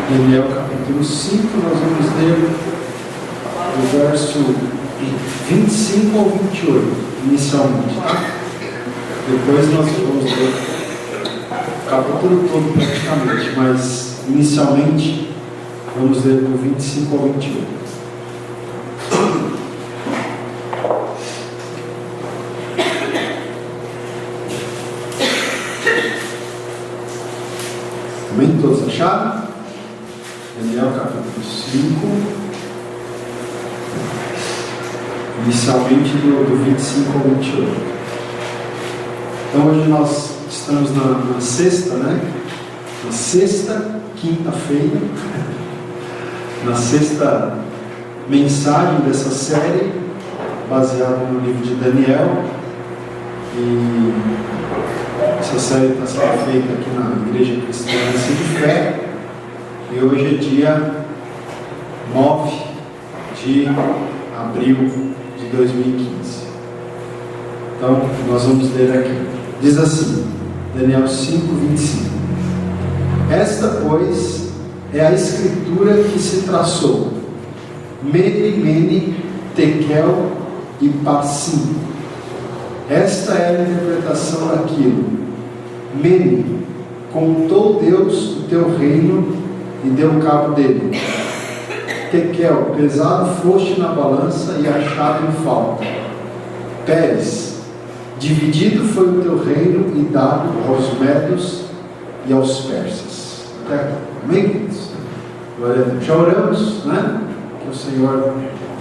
Daniel capítulo 5, nós vamos ler o verso 25 ao 28, inicialmente, tá? Depois nós vamos ler o capítulo todo praticamente, mas inicialmente vamos ler do 25 ao 28. Também todos acharam? Daniel capítulo 5, inicialmente do 25 ao 28. Então hoje nós estamos na sexta, né? Na sexta quinta-feira, na sexta mensagem dessa série, baseada no livro de Daniel. E essa série está sendo feita aqui na Igreja Cristã de Fé. E hoje é dia 9 de abril de 2015. Então, nós vamos ler aqui. Diz assim, Daniel 5, 25. Esta, pois, é a escritura que se traçou. Mene, Mene, Tekel e Parsim. Esta é a interpretação daquilo. Mene, contou Deus o teu reino e deu cabo dele. Tekel, pesado foste na balança e achado em falta. Pérez, dividido foi o teu reino e dado aos medos e aos persas. Amém, queridos? Glória a Deus. Já oramos, né? Que o Senhor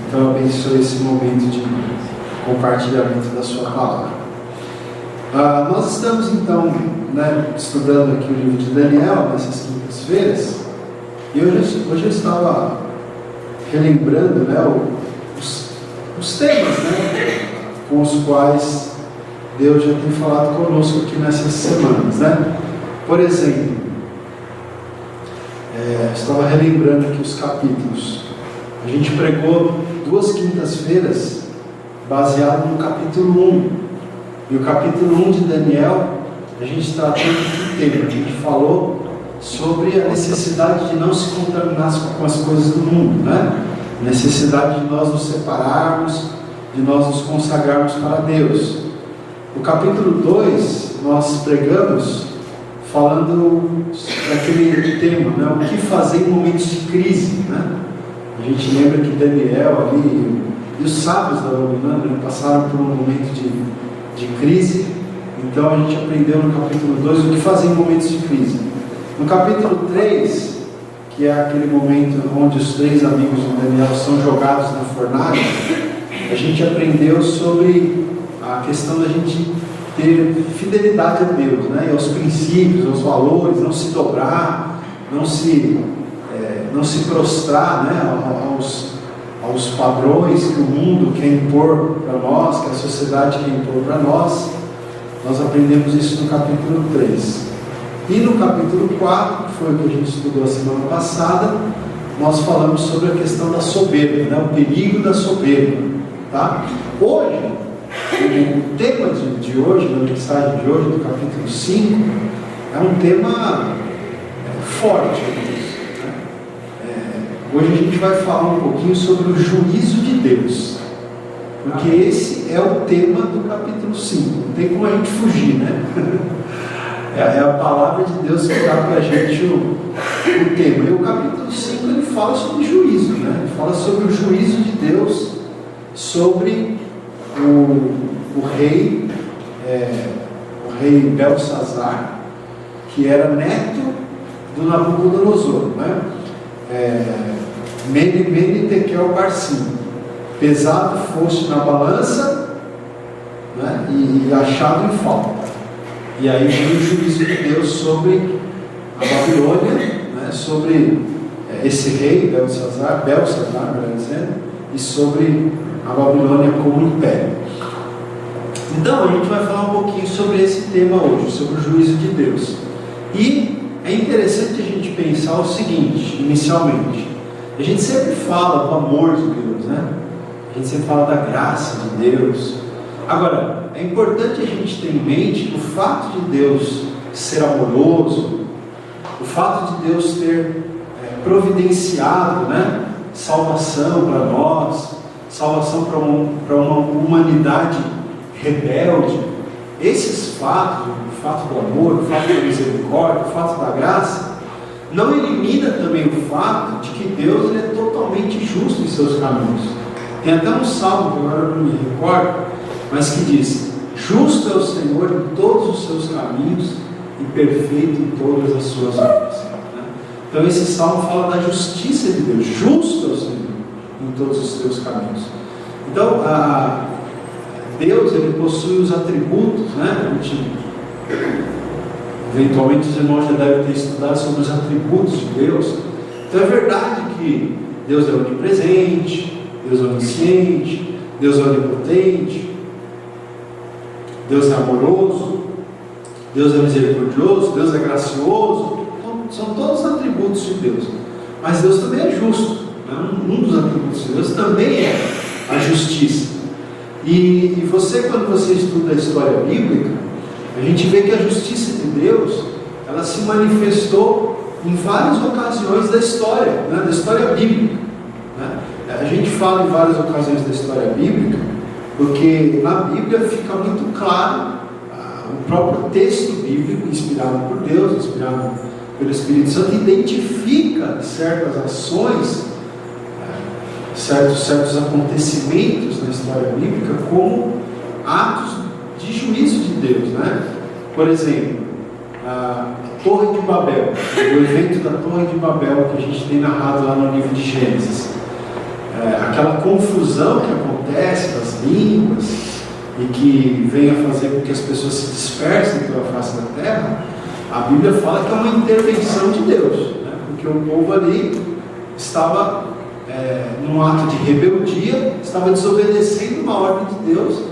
então abençoe esse momento de compartilhamento da sua palavra. Nós estamos então, né, estudando aqui o livro de Daniel nessas quintas-feiras. E hoje eu estava relembrando, né, os temas, né, com os quais Deus já tem falado conosco aqui nessas semanas, né? Por exemplo, estava relembrando aqui os capítulos. A gente pregou 2 quintas-feiras baseado no capítulo 1. E o capítulo 1 de Daniel, a gente tratou de tema. A gente falou sobre a necessidade de não se contaminar com as coisas do mundo, né? A necessidade de nós nos separarmos, de nós nos consagrarmos para Deus. O capítulo 2, nós pregamos falando daquele tema, né? O que fazer em momentos de crise, né? A gente lembra que Daniel ali e os sábios da Babilônia, né, passaram por um momento de crise. Então a gente aprendeu no capítulo 2 o que fazer em momentos de crise. No capítulo 3, que é aquele momento onde os 3 amigos de Daniel são jogados na fornalha, a gente aprendeu sobre a questão da gente ter fidelidade a Deus, né? E aos princípios, aos valores, não se dobrar, não se prostrar, né? aos padrões que o mundo quer impor para nós, que a sociedade quer impor para nós. Nós aprendemos isso no capítulo 3. E no capítulo 4, que foi o que a gente estudou a semana passada, nós falamos sobre a questão da soberba, né? O perigo da soberba, tá? Hoje, o tema de hoje, da mensagem de hoje, do capítulo 5, é um tema forte. Hoje a gente vai falar um pouquinho sobre o juízo de Deus, porque esse é o tema do capítulo 5, não tem como a gente fugir, né? É a palavra de Deus que dá para a gente o tema. E o capítulo 5 ele fala sobre juízo, né? Ele fala sobre o juízo de Deus sobre o rei Belsazar, que era neto do Nabucodonosor, né? Mene, Mene, Tekel, Parsim. Pesado foste na balança, né? E achado em falta. E aí vem o juízo de Deus sobre a Babilônia, né? Sobre esse rei Belsazar, melhor dizendo, e sobre a Babilônia como império. Então a gente vai falar um pouquinho sobre esse tema hoje, sobre o juízo de Deus. E é interessante a gente pensar o seguinte, inicialmente. A gente sempre fala do amor de Deus, né? A gente sempre fala da graça de Deus. Agora, é importante a gente ter em mente que o fato de Deus ser amoroso, o fato de Deus ter providenciado, né? Salvação para nós, salvação para uma humanidade rebelde. Esses fatos, o fato do amor, o fato da misericórdia, o fato da graça, não elimina também o fato de que Deus ele é totalmente justo em seus caminhos. Tem até um salmo, que agora eu não me recordo, mas que diz: justo é o Senhor em todos os seus caminhos e perfeito em todas as suas obras. Então esse salmo fala da justiça de Deus. Justo é o Senhor em todos os seus caminhos. Então Deus ele possui os atributos, né? Eventualmente os irmãos já devem ter estudado sobre os atributos de Deus. Então é verdade que Deus é onipresente, Deus é onisciente, Deus é onipotente, Deus é amoroso, Deus é misericordioso, Deus é gracioso. Então, são todos atributos de Deus. Mas Deus também é justo, né? Um dos atributos de Deus também é a justiça. E você, quando você estuda a história bíblica, a gente vê que a justiça de Deus, ela se manifestou em várias ocasiões da história, né? Da história bíblica, né? A gente fala em várias ocasiões da história bíblica, porque na Bíblia fica muito claro, o próprio texto bíblico, inspirado por Deus, inspirado pelo Espírito Santo, identifica certas ações, certos acontecimentos na história bíblica como atos de juízo de Deus, né? Por exemplo, a Torre de Babel, o evento da Torre de Babel que a gente tem narrado lá no livro de Gênesis, aquela confusão que acontece das línguas e que vem a fazer com que as pessoas se dispersem pela face da terra, a Bíblia fala que é uma intervenção de Deus, né? Porque o povo ali estava num ato de rebeldia, estava desobedecendo uma ordem de Deus.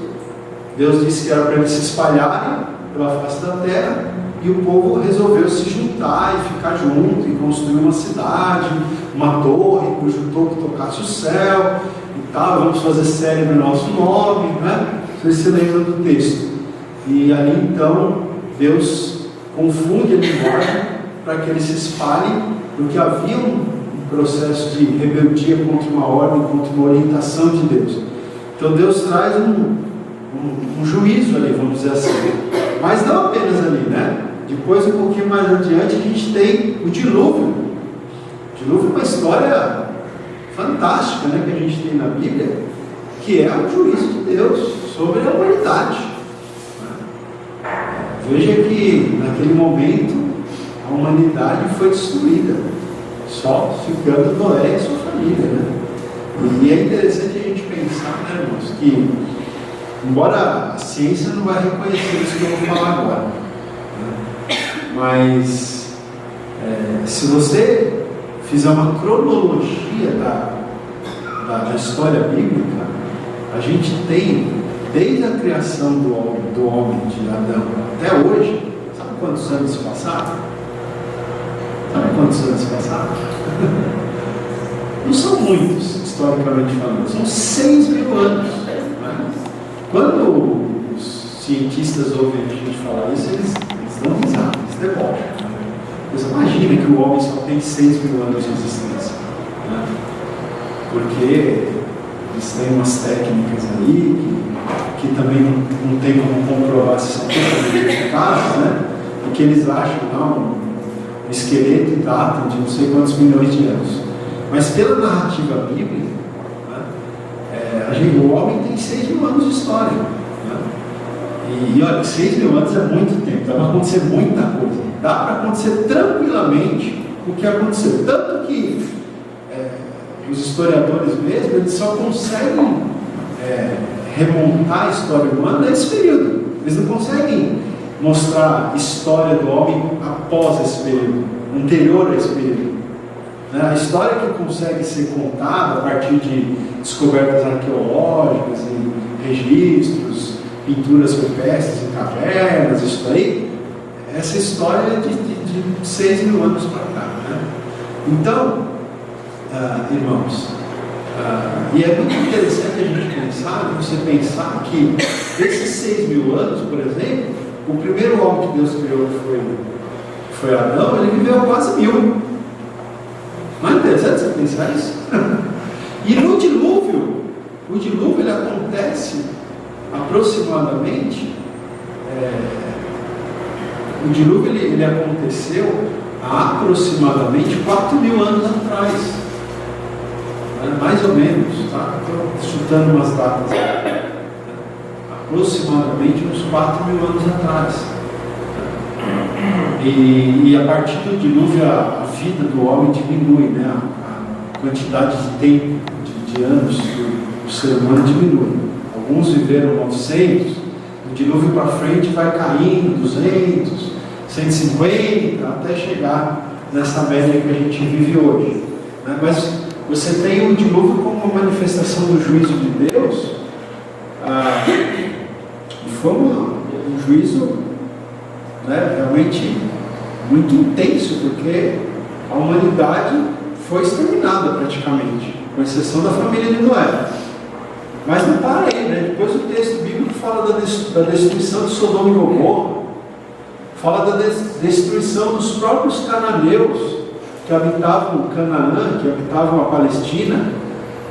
Deus disse que era para eles se espalharem pela face da terra, e o povo resolveu se juntar e ficar junto e construir uma cidade, uma torre cujo topo tocasse o céu e tal. Vamos fazer célebre nosso nome, né? Vocês se lembram do texto. E ali então Deus confunde a linguagem para que eles se espalhem, porque havia um processo de rebeldia contra uma ordem, contra uma orientação de Deus. Então Deus traz um juízo ali, vamos dizer assim, mas não apenas ali, né? Depois, um pouquinho mais adiante, a gente tem o dilúvio. O dilúvio é uma história fantástica, né, que a gente tem na Bíblia, que é o juízo de Deus sobre a humanidade. Veja que naquele momento a humanidade foi destruída, só ficando Noé e sua família, né? E é interessante a gente pensar, né, irmãos, que embora a ciência não vai reconhecer isso que eu vou falar agora, né? Mas se você fizer uma cronologia da história bíblica, a gente tem, desde a criação do homem, de Adão, até hoje, sabe quantos anos se passaram? Sabe quantos anos se passaram? Não são muitos, historicamente falando, são 6.000 anos. Né? Quando os cientistas ouvem a gente falar isso, eles dão risada, eles debocham. Você imagina que o homem só tem 6.000 anos de existência, né? Porque eles têm umas técnicas aí que também não tem como comprovar se são totalmente eficazes, né? E que eles acham, não, um esqueleto data de não sei quantos milhões de anos. Mas pela narrativa bíblica, né, o homem tem 6.000 anos de história, né? E olha, 6.000 anos é muito tempo, dá para acontecer muita coisa. Dá para acontecer tranquilamente o que aconteceu. Tanto que os historiadores mesmo, eles só conseguem remontar a história humana nesse período. Eles não conseguem mostrar a história do homem após esse período, anterior a esse período. A história que consegue ser contada a partir de descobertas arqueológicas e registros, pinturas rupestres em cavernas, isso aí, essa história é de 6.000 anos para cá, né? Então, irmãos, e é muito interessante a gente pensar, você pensar que esses 6.000 anos, por exemplo, o primeiro homem que Deus criou foi Adão, ele viveu quase 1.000. Não é interessante você pensar isso? E no dilúvio, o dilúvio ele acontece aproximadamente, o dilúvio ele aconteceu há aproximadamente 4.000 anos atrás, mais ou menos, tá? Estou chutando umas datas, aproximadamente uns 4.000 anos atrás. E a partir do dilúvio a vida do homem diminui, né? A quantidade de tempo, de anos do ser humano diminui. Alguns viveram 900, o dilúvio para frente vai caindo, 200, 150, até chegar nessa média que a gente vive hoje, né? Mas você tem o dilúvio como uma manifestação do juízo de Deus, e foi um juízo, né, realmente muito intenso, porque a humanidade foi exterminada praticamente, com exceção da família de Noé. Mas não para aí, né? Depois o texto bíblico fala da destruição de Sodoma e Gomorra, fala da destruição dos próprios cananeus que habitavam Canaã, que habitavam a Palestina,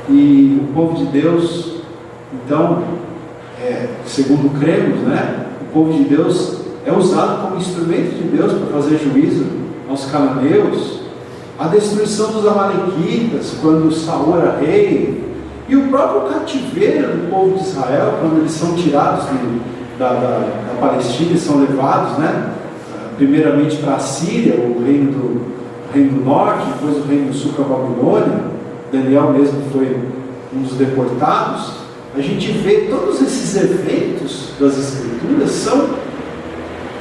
e o povo de Deus, então, segundo cremos, né, o povo de Deus é usado como instrumento de Deus para fazer juízo aos cananeus, a destruição dos amalequitas, quando Saul era rei, e o próprio cativeiro do povo de Israel, quando eles são tirados da Palestina e são levados, né, primeiramente para a Síria, o reino do norte, depois o reino do sul para a Babilônia. Daniel mesmo foi um dos deportados. A gente vê todos esses eventos das Escrituras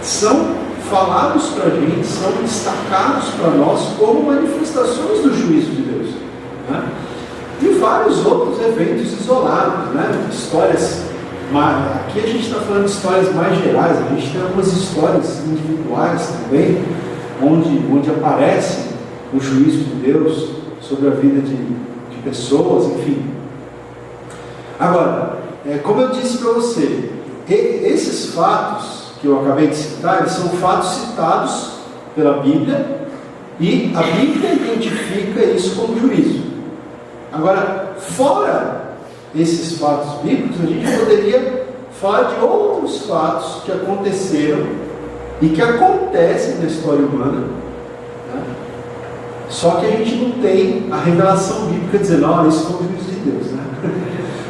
são falados para a gente, são destacados para nós como manifestações do juízo de Deus, né? E vários outros eventos isolados, né? Histórias, aqui a gente está falando de histórias mais gerais, a gente tem algumas histórias individuais também, onde aparece o juízo de Deus sobre a vida de pessoas, enfim. Agora, como eu disse para você, esses fatos que eu acabei de citar, eles são fatos citados pela Bíblia, e a Bíblia identifica isso como juízo. Agora, fora esses fatos bíblicos, a gente poderia falar de outros fatos que aconteceram e que acontecem na história humana, né? Só que a gente não tem a revelação bíblica dizendo, não, isso foi o juízo de Deus, né?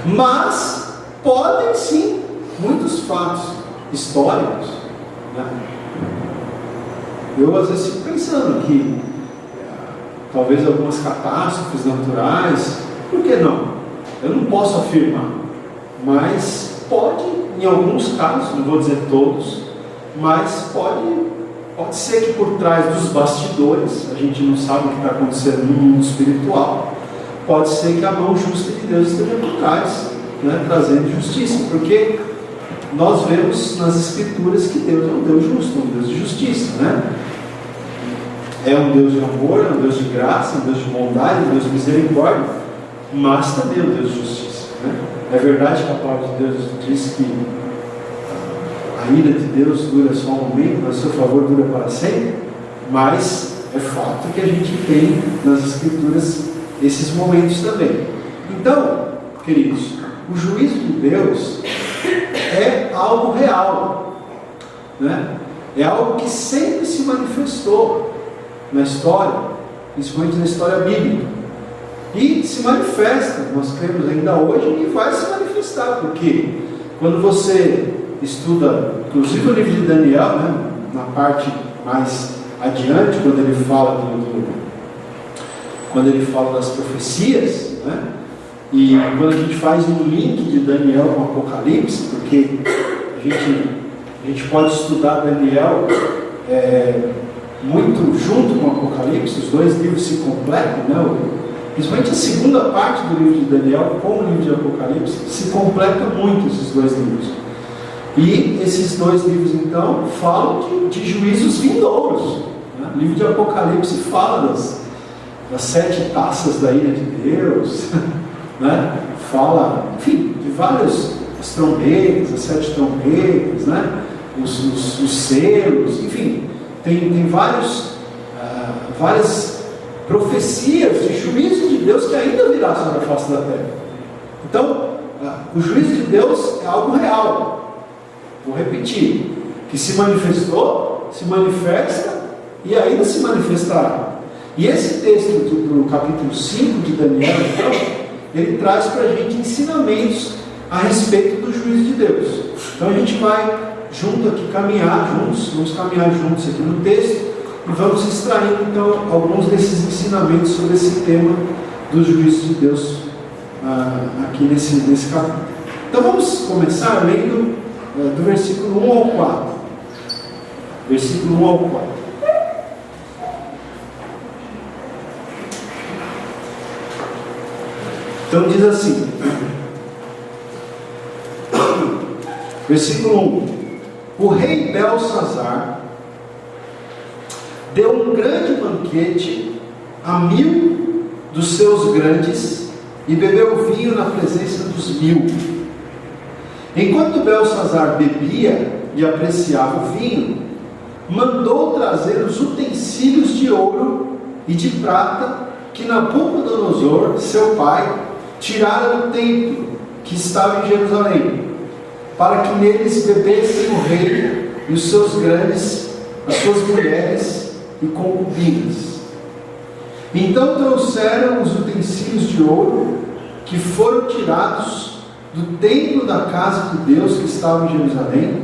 Mas podem sim muitos fatos históricos, né? Eu às vezes fico pensando que talvez algumas catástrofes naturais, por que não? Eu não posso afirmar, mas pode, em alguns casos, não vou dizer todos, mas pode ser que por trás dos bastidores, a gente não sabe o que está acontecendo no mundo espiritual, pode ser que a mão justa de Deus esteja por trás, né, trazendo justiça, porque nós vemos nas Escrituras que Deus é um Deus justo, um Deus de justiça, né? É um Deus de amor, é um Deus de graça, é um Deus de bondade, é um Deus de misericórdia, mas também é um Deus de justiça, né? É verdade que a palavra de Deus diz que a ira de Deus dura só um momento, mas o seu favor dura para sempre, mas é fato que a gente tem nas Escrituras esses momentos também. Então, queridos, o juízo de Deus é algo real, né? É algo que sempre se manifestou na história, principalmente na história bíblica, e se manifesta, nós cremos ainda hoje, e vai se manifestar, porque quando você estuda, inclusive o livro de Daniel, né, na parte mais adiante, quando ele fala das profecias, né, e quando a gente faz um link de Daniel com Apocalipse, porque a gente pode estudar Daniel muito junto com o Apocalipse, os dois livros se completam, né? Principalmente a segunda parte do livro de Daniel com o livro de Apocalipse se completam muito esses dois livros. E esses dois livros então falam de juízos vindouros, né? O livro de Apocalipse fala das 7 taças da ira de Deus, né? Fala, enfim, de vários, as trombetas, as 7 trombetas, né? Os selos, enfim, tem várias profecias de juízo de Deus que ainda virá sobre a face da terra. Então, o juízo de Deus é algo real. Vou repetir: que se manifestou, se manifesta e ainda se manifestará. E esse texto do capítulo 5 de Daniel, então, ele traz para a gente ensinamentos a respeito do juízo de Deus. Então a gente vai junto aqui caminhar juntos, vamos caminhar juntos aqui no texto e vamos extraindo então alguns desses ensinamentos sobre esse tema do juízo de Deus aqui nesse capítulo. Então vamos começar lendo do versículo 1 ao 4. Versículo 1 ao 4. Então diz assim, versículo 1: o rei Belsazar deu um grande banquete a 1000 dos seus grandes e bebeu vinho na presença dos 1000. Enquanto Belsazar bebia e apreciava o vinho, mandou trazer os utensílios de ouro e de prata que Nabucodonosor, seu pai, tirara do templo que estava em Jerusalém, para que neles bebessem o rei e os seus grandes, as suas mulheres e concubinas. Então trouxeram os utensílios de ouro que foram tirados do templo da casa de Deus que estava em Jerusalém,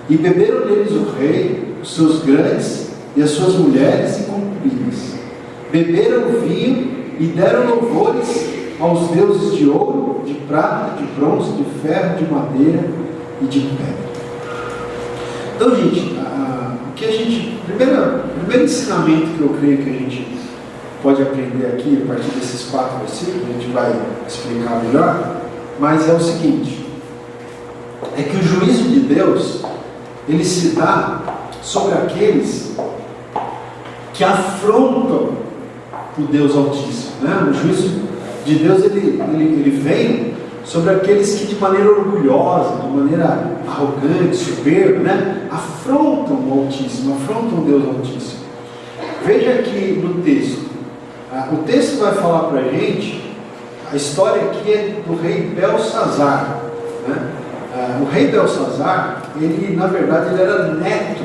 e beberam neles o rei, os seus grandes e as suas mulheres e concubinas. Beberam o vinho e deram louvores aos deuses de ouro, de prata, de bronze, de ferro, de madeira e de pedra. Então, gente, o que a gente, primeiro ensinamento que eu creio que a gente pode aprender aqui, a partir desses 4 versículos, a gente vai explicar melhor, mas é o seguinte: é que o juízo de Deus, ele se dá sobre aqueles que afrontam o Deus Altíssimo, né? O juízo de Deus, ele vem sobre aqueles que de maneira orgulhosa, de maneira arrogante, soberba, né, afrontam o Altíssimo, afrontam o Deus Altíssimo. Veja aqui no texto, o texto vai falar para a gente, a história aqui é do rei Belsazar, né? O rei Belsazar, ele na verdade ele era neto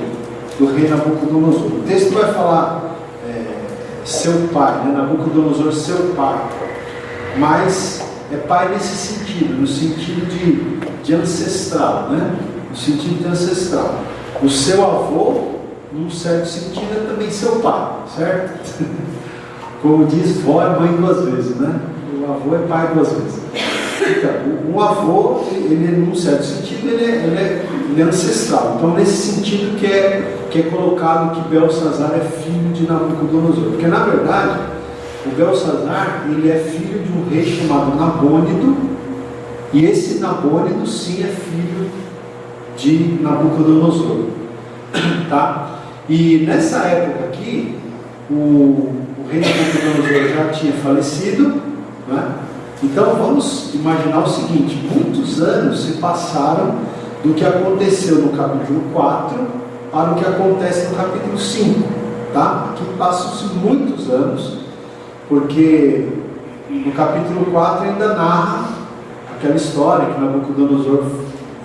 do rei Nabucodonosor. O texto vai falar seu pai, né? Nabucodonosor, seu pai, mas é pai nesse sentido, no sentido de ancestral, né? No sentido de ancestral. O seu avô, num certo sentido, é também seu pai, certo? Como diz, vó é mãe 2 vezes, né? O avô é pai 2 vezes. Então, o avô, ele num certo sentido, ele é ancestral. Então, nesse sentido que é colocado que Belsazar é filho de Nabucodonosor. Porque, na verdade, o Belsazar, ele é filho de um rei chamado Nabônido, e esse Nabônido, sim, é filho de Nabucodonosor. Tá? E nessa época aqui, o rei Nabucodonosor já tinha falecido, né? Então vamos imaginar o seguinte: muitos anos se passaram do que aconteceu no capítulo 4 para o que acontece no capítulo 5, tá? Aqui passam-se muitos anos, porque no capítulo 4 ainda narra aquela história que Nabucodonosor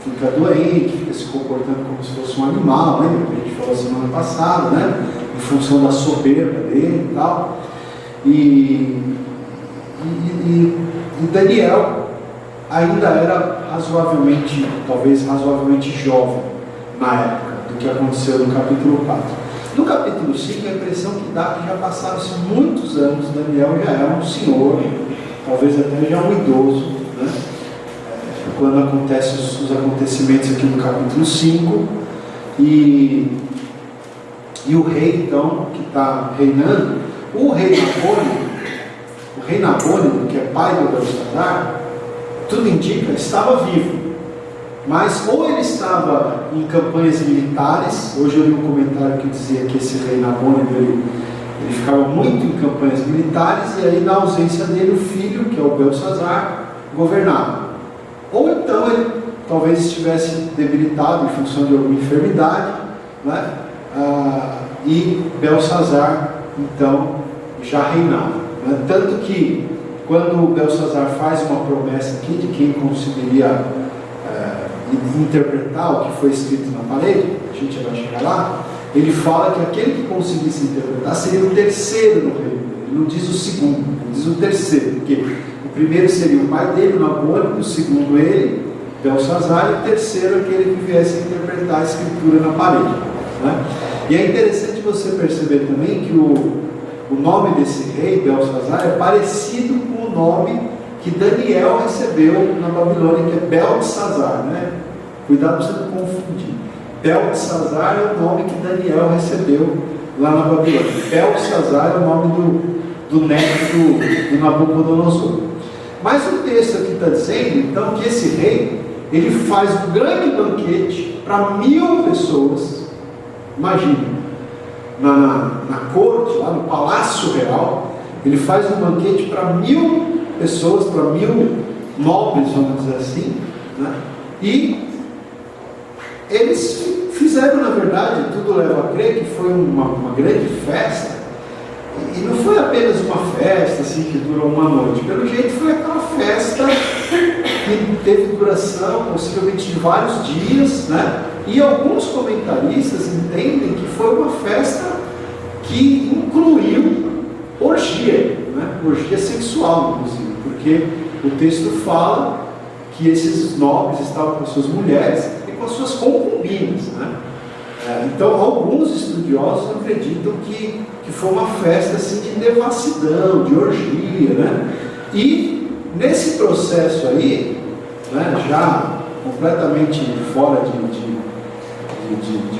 fica doente, fica se comportando como se fosse um animal, né? A gente falou semana passada, né? Em função da soberba dele e tal. E Daniel ainda era talvez razoavelmente jovem na época do que aconteceu no capítulo 4. No capítulo 5, a impressão que dá é que já passaram-se muitos anos, Daniel já era um senhor, talvez até já um idoso, né? Quando acontecem os acontecimentos aqui no capítulo 5, e o rei, então, que está reinando, o rei Nabônido, que é pai do Belsazar, tudo indica, estava vivo. Mas ou ele estava em campanhas militares, hoje eu li um comentário que dizia que esse rei Nabônido, ele ficava muito em campanhas militares, e aí na ausência dele, o filho, que é o Belsazar, governava. Ou então ele talvez estivesse debilitado em função de alguma enfermidade, né? E Belsazar, então, já reinava, né? Tanto que quando Belsazar faz uma promessa aqui de quem conseguiria interpretar o que foi escrito na parede, a gente vai chegar lá, ele fala que aquele que conseguisse interpretar seria o terceiro no reino. Ele não diz o segundo, ele diz o terceiro, porque o primeiro seria o pai dele, Nabônico, o segundo ele, Belsazar, e o terceiro aquele que viesse a interpretar a escritura na parede, né? E é interessante você perceber também que o nome desse rei, Belsazar, é parecido com o nome que Daniel recebeu na Babilônia, que é Beltesazar, né? Cuidado para você não confundir. Beltesazar é o nome que Daniel recebeu lá na Babilônia. Beltesazar é o nome do neto do Nabucodonosor. Mas o texto aqui está dizendo, então, que esse rei, ele faz um grande banquete para 1000 pessoas. Imagina, na corte, lá no Palácio Real, ele faz um banquete para 1000 pessoas, para 1000 nobres, vamos dizer assim, né? E eles fizeram, na verdade, tudo leva a crer que foi uma grande festa, e não foi apenas uma festa assim, que durou uma noite. Pelo jeito foi aquela festa que teve duração possivelmente de vários dias, né? E alguns comentaristas entendem que foi uma festa que incluiu orgia, né? Orgia sexual, inclusive, porque o texto fala que esses nobres estavam com as suas mulheres e com as suas concubinas, né? Então, alguns estudiosos acreditam que foi uma festa assim, de devassidão, de orgia, né? E nesse processo aí, né, já completamente fora de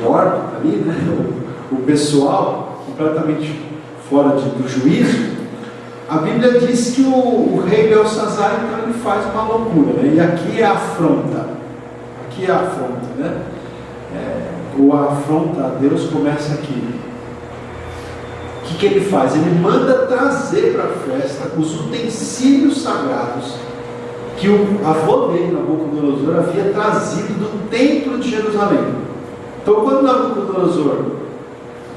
órbita ali, né? O pessoal completamente fora do juízo, a Bíblia diz que o rei Belsazar, então, ele faz uma loucura, né? E aqui é a afronta, né? A afronta a Deus começa aqui. O que ele faz? Ele manda trazer para a festa os utensílios sagrados que o avô dele, Nabucodonosor, havia trazido do templo de Jerusalém. Então, quando Nabucodonosor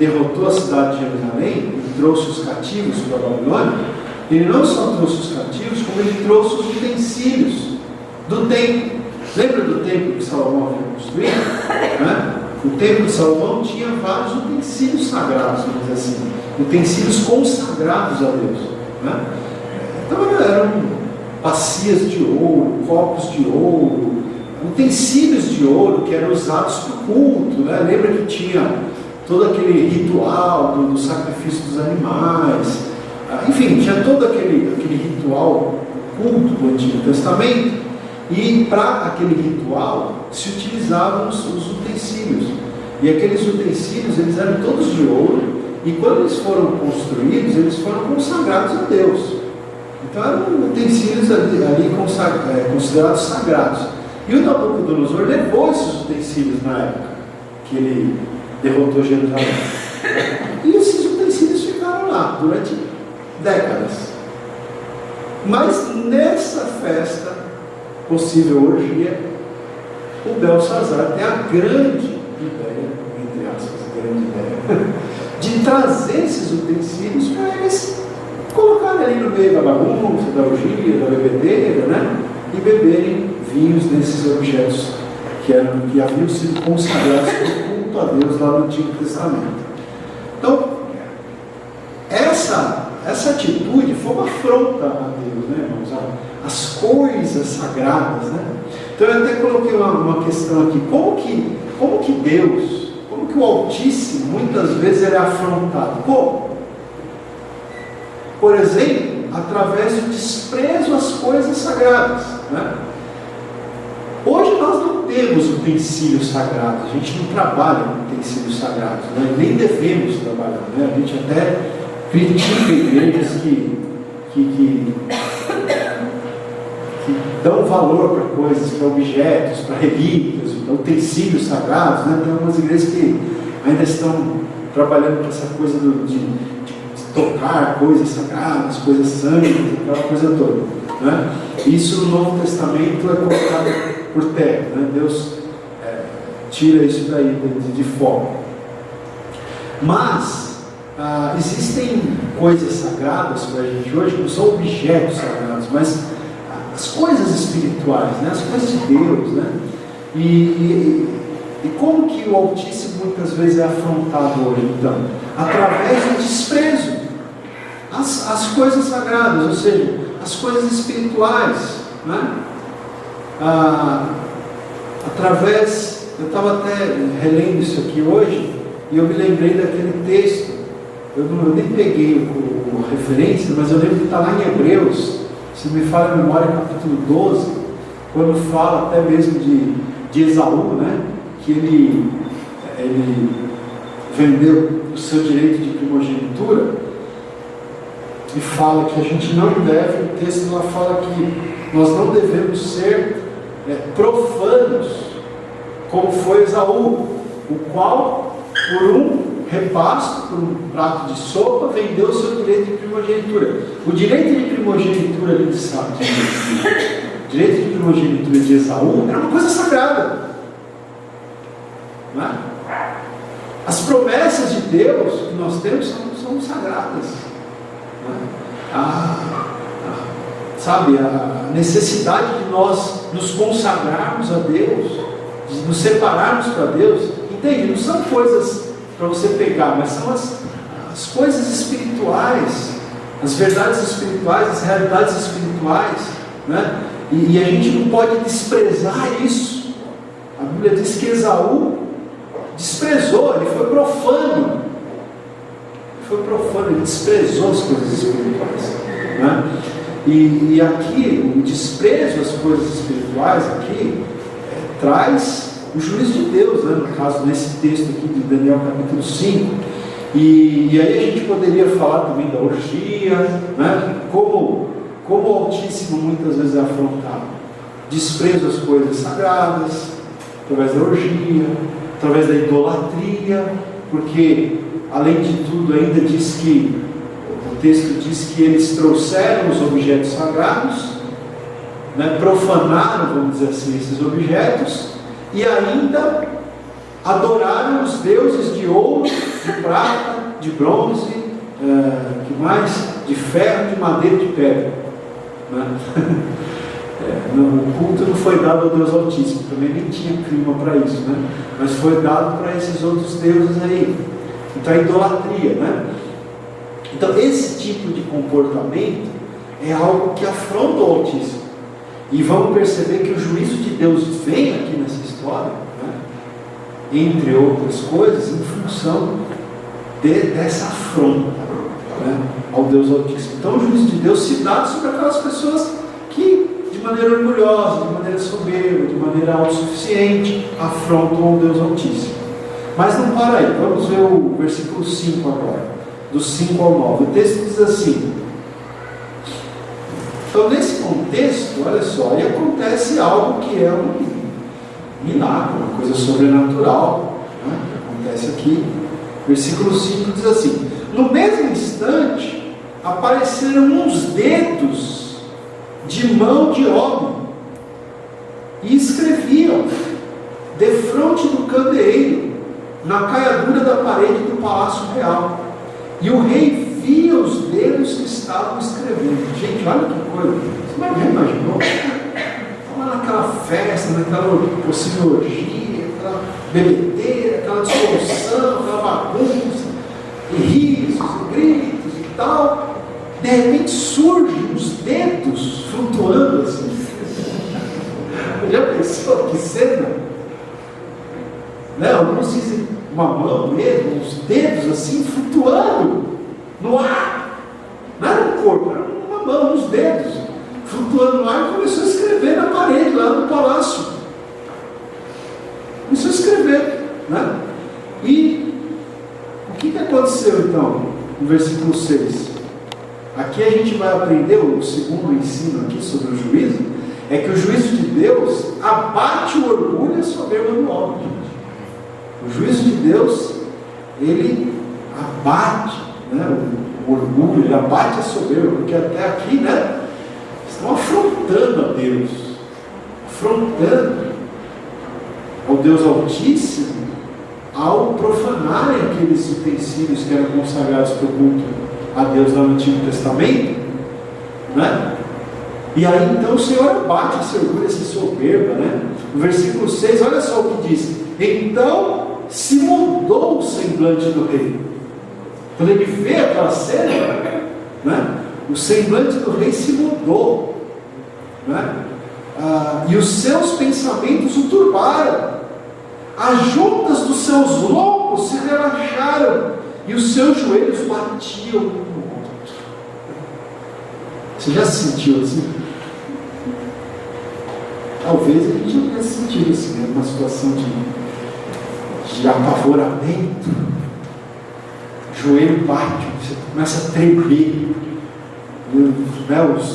derrotou a cidade de Jerusalém e trouxe os cativos para a Babilônia, ele não só trouxe os cativos, como ele trouxe os utensílios do templo. Lembra do templo que Salomão havia construído? Né? O templo de Salomão tinha vários utensílios sagrados, vamos dizer assim, utensílios consagrados a Deus, né? Então eram bacias de ouro, copos de ouro, utensílios de ouro que eram usados para o culto, né? Lembra que tinha todo aquele ritual do sacrifício dos animais, enfim, tinha todo aquele ritual, culto do Antigo Testamento. E para aquele ritual se utilizavam os utensílios. E aqueles utensílios, eles eram todos de ouro. E quando eles foram construídos, eles foram consagrados a Deus. Então eram utensílios ali considerados sagrados. E o Nabucodonosor levou esses utensílios na época que ele derrotou Jerusalém. E esses utensílios ficaram lá durante décadas. Mas nessa festa, possível orgia, o Belsazar tem a grande ideia, entre aspas, de trazer esses utensílios para eles colocarem ali no meio da bagunça, da orgia, da bebedeira, né? E beberem vinhos desses objetos que haviam sido consagrados por culto a Deus lá no Antigo Testamento. Então, essa atitude foi uma afronta a Deus, né, irmãos? As coisas sagradas, né? Então eu até coloquei uma questão aqui: como que Deus, como que o Altíssimo muitas vezes ele é afrontado? Como? Por exemplo, através do desprezo às coisas sagradas, né? Hoje nós não temos utensílios sagrados, a gente não trabalha com utensílios sagrados, né? Nem devemos trabalhar, né? A gente até critica igrejas que dão valor para coisas, para objetos, para relíquias, para utensílios sagrados, né? Tem algumas igrejas que ainda estão trabalhando com essa coisa de tocar coisas sagradas, coisas santas, aquela coisa toda, né? Isso no Novo Testamento é colocado por terra, né? Deus tira isso daí de fora. Mas existem coisas sagradas para a gente hoje, que não são objetos sagrados, mas as coisas espirituais, né? As coisas de Deus, né? E como que o Altíssimo muitas vezes é afrontado hoje, então? Através do desprezo às coisas sagradas, ou seja, as coisas espirituais, né? Através, eu estava até relendo isso aqui hoje, e eu me lembrei daquele texto, eu nem peguei a referência, mas eu lembro que está lá em Hebreus, se me falha a memória, capítulo 12, quando fala até mesmo de Esaú, né? Que ele vendeu o seu direito de primogenitura, e fala que a gente não deve, o texto lá fala que nós não devemos ser profanos, como foi Esaú, o qual, por um repasto, por um prato de sopa, vendeu o seu direito de primogenitura. O direito de primogenitura ali o direito de primogenitura de Esaú era uma coisa sagrada, não é? As promessas de Deus que nós temos são sagradas, não é? Sabe, a necessidade de nós nos consagrarmos a Deus, de nos separarmos para Deus, entende? Não são coisas para você pegar, mas são as coisas espirituais, as verdades espirituais, as realidades espirituais, né? E a gente não pode desprezar isso. A Bíblia diz que Esaú desprezou, ele foi profano, ele desprezou as coisas espirituais, né? E aqui, o desprezo às coisas espirituais aqui traz o juízo de Deus, né? No caso, nesse texto aqui de Daniel capítulo 5. E aí a gente poderia falar também da orgia, né? Como o Altíssimo muitas vezes é afrontado. Desprezo às coisas sagradas, através da orgia, através da idolatria, porque, além de tudo, ainda diz que o texto diz que eles trouxeram os objetos sagrados, né, profanaram, vamos dizer assim, esses objetos, e ainda adoraram os deuses de ouro, de prata, de bronze, que mais? De ferro, de madeira, de pedra, né? O culto não foi dado ao Deus Altíssimo, também nem tinha clima para isso, né? Mas foi dado para esses outros deuses aí. Então a idolatria, né? Então esse tipo de comportamento é algo que afronta o Altíssimo. E vamos perceber que o juízo de Deus vem aqui nessa história, né? Entre outras coisas, em função dessa afronta, né? Ao Deus Altíssimo. Então o juízo de Deus se dá sobre aquelas pessoas que, de maneira orgulhosa, de maneira soberba, de maneira autossuficiente, afrontam ao Deus Altíssimo. Mas não para aí, vamos ver o versículo 5 agora, do 5 ao 9. O texto diz assim: então, nesse contexto, olha só, aí acontece algo que é um milagre, uma coisa sobrenatural, né? Acontece aqui. Versículo 5 diz assim: no mesmo instante apareceram uns dedos de mão de homem e escreviam defronte do candeeiro, na caiadura da parede do palácio real. E o rei via os dedos que estavam escrevendo. Gente, olha que coisa. Você já imaginou? Estava naquela festa, naquela possível orgia, aquela bebedeira, aquela dissolução, aquela bagunça, e risos, e gritos e tal. De repente surgem os dedos flutuando assim. Já pensou que cena? Né? Alguns dizem uma mão mesmo, os dedos assim flutuando no ar. Não era um corpo, era uma mão, uns dedos flutuando no ar, e começou a escrever na parede lá no palácio. Começou a escrever, né? E o que aconteceu então no versículo 6? Aqui a gente vai aprender o segundo ensino aqui sobre o juízo, é que o juízo de Deus abate o orgulho e a soberba do homem, gente. O juízo de Deus, ele abate, né, o orgulho, ele abate a soberba, porque até aqui, né, estão afrontando a Deus, afrontando ao Deus Altíssimo, ao profanarem aqueles utensílios que eram consagrados para o culto a Deus lá no Antigo Testamento, né? E aí então o Senhor abate esse orgulho, essa soberba, né? No versículo 6, olha só o que diz: então se mudou o semblante do rei. Quando ele vê aquela cena, né? O semblante do rei se mudou, né? E os seus pensamentos o turbaram. As juntas dos seus lombos se relaxaram e os seus joelhos batiam um no outro. Você já se sentiu assim? Talvez a gente já tenha sentido assim, né? Uma situação de apavoramento. O joelho bate, você começa a tremer.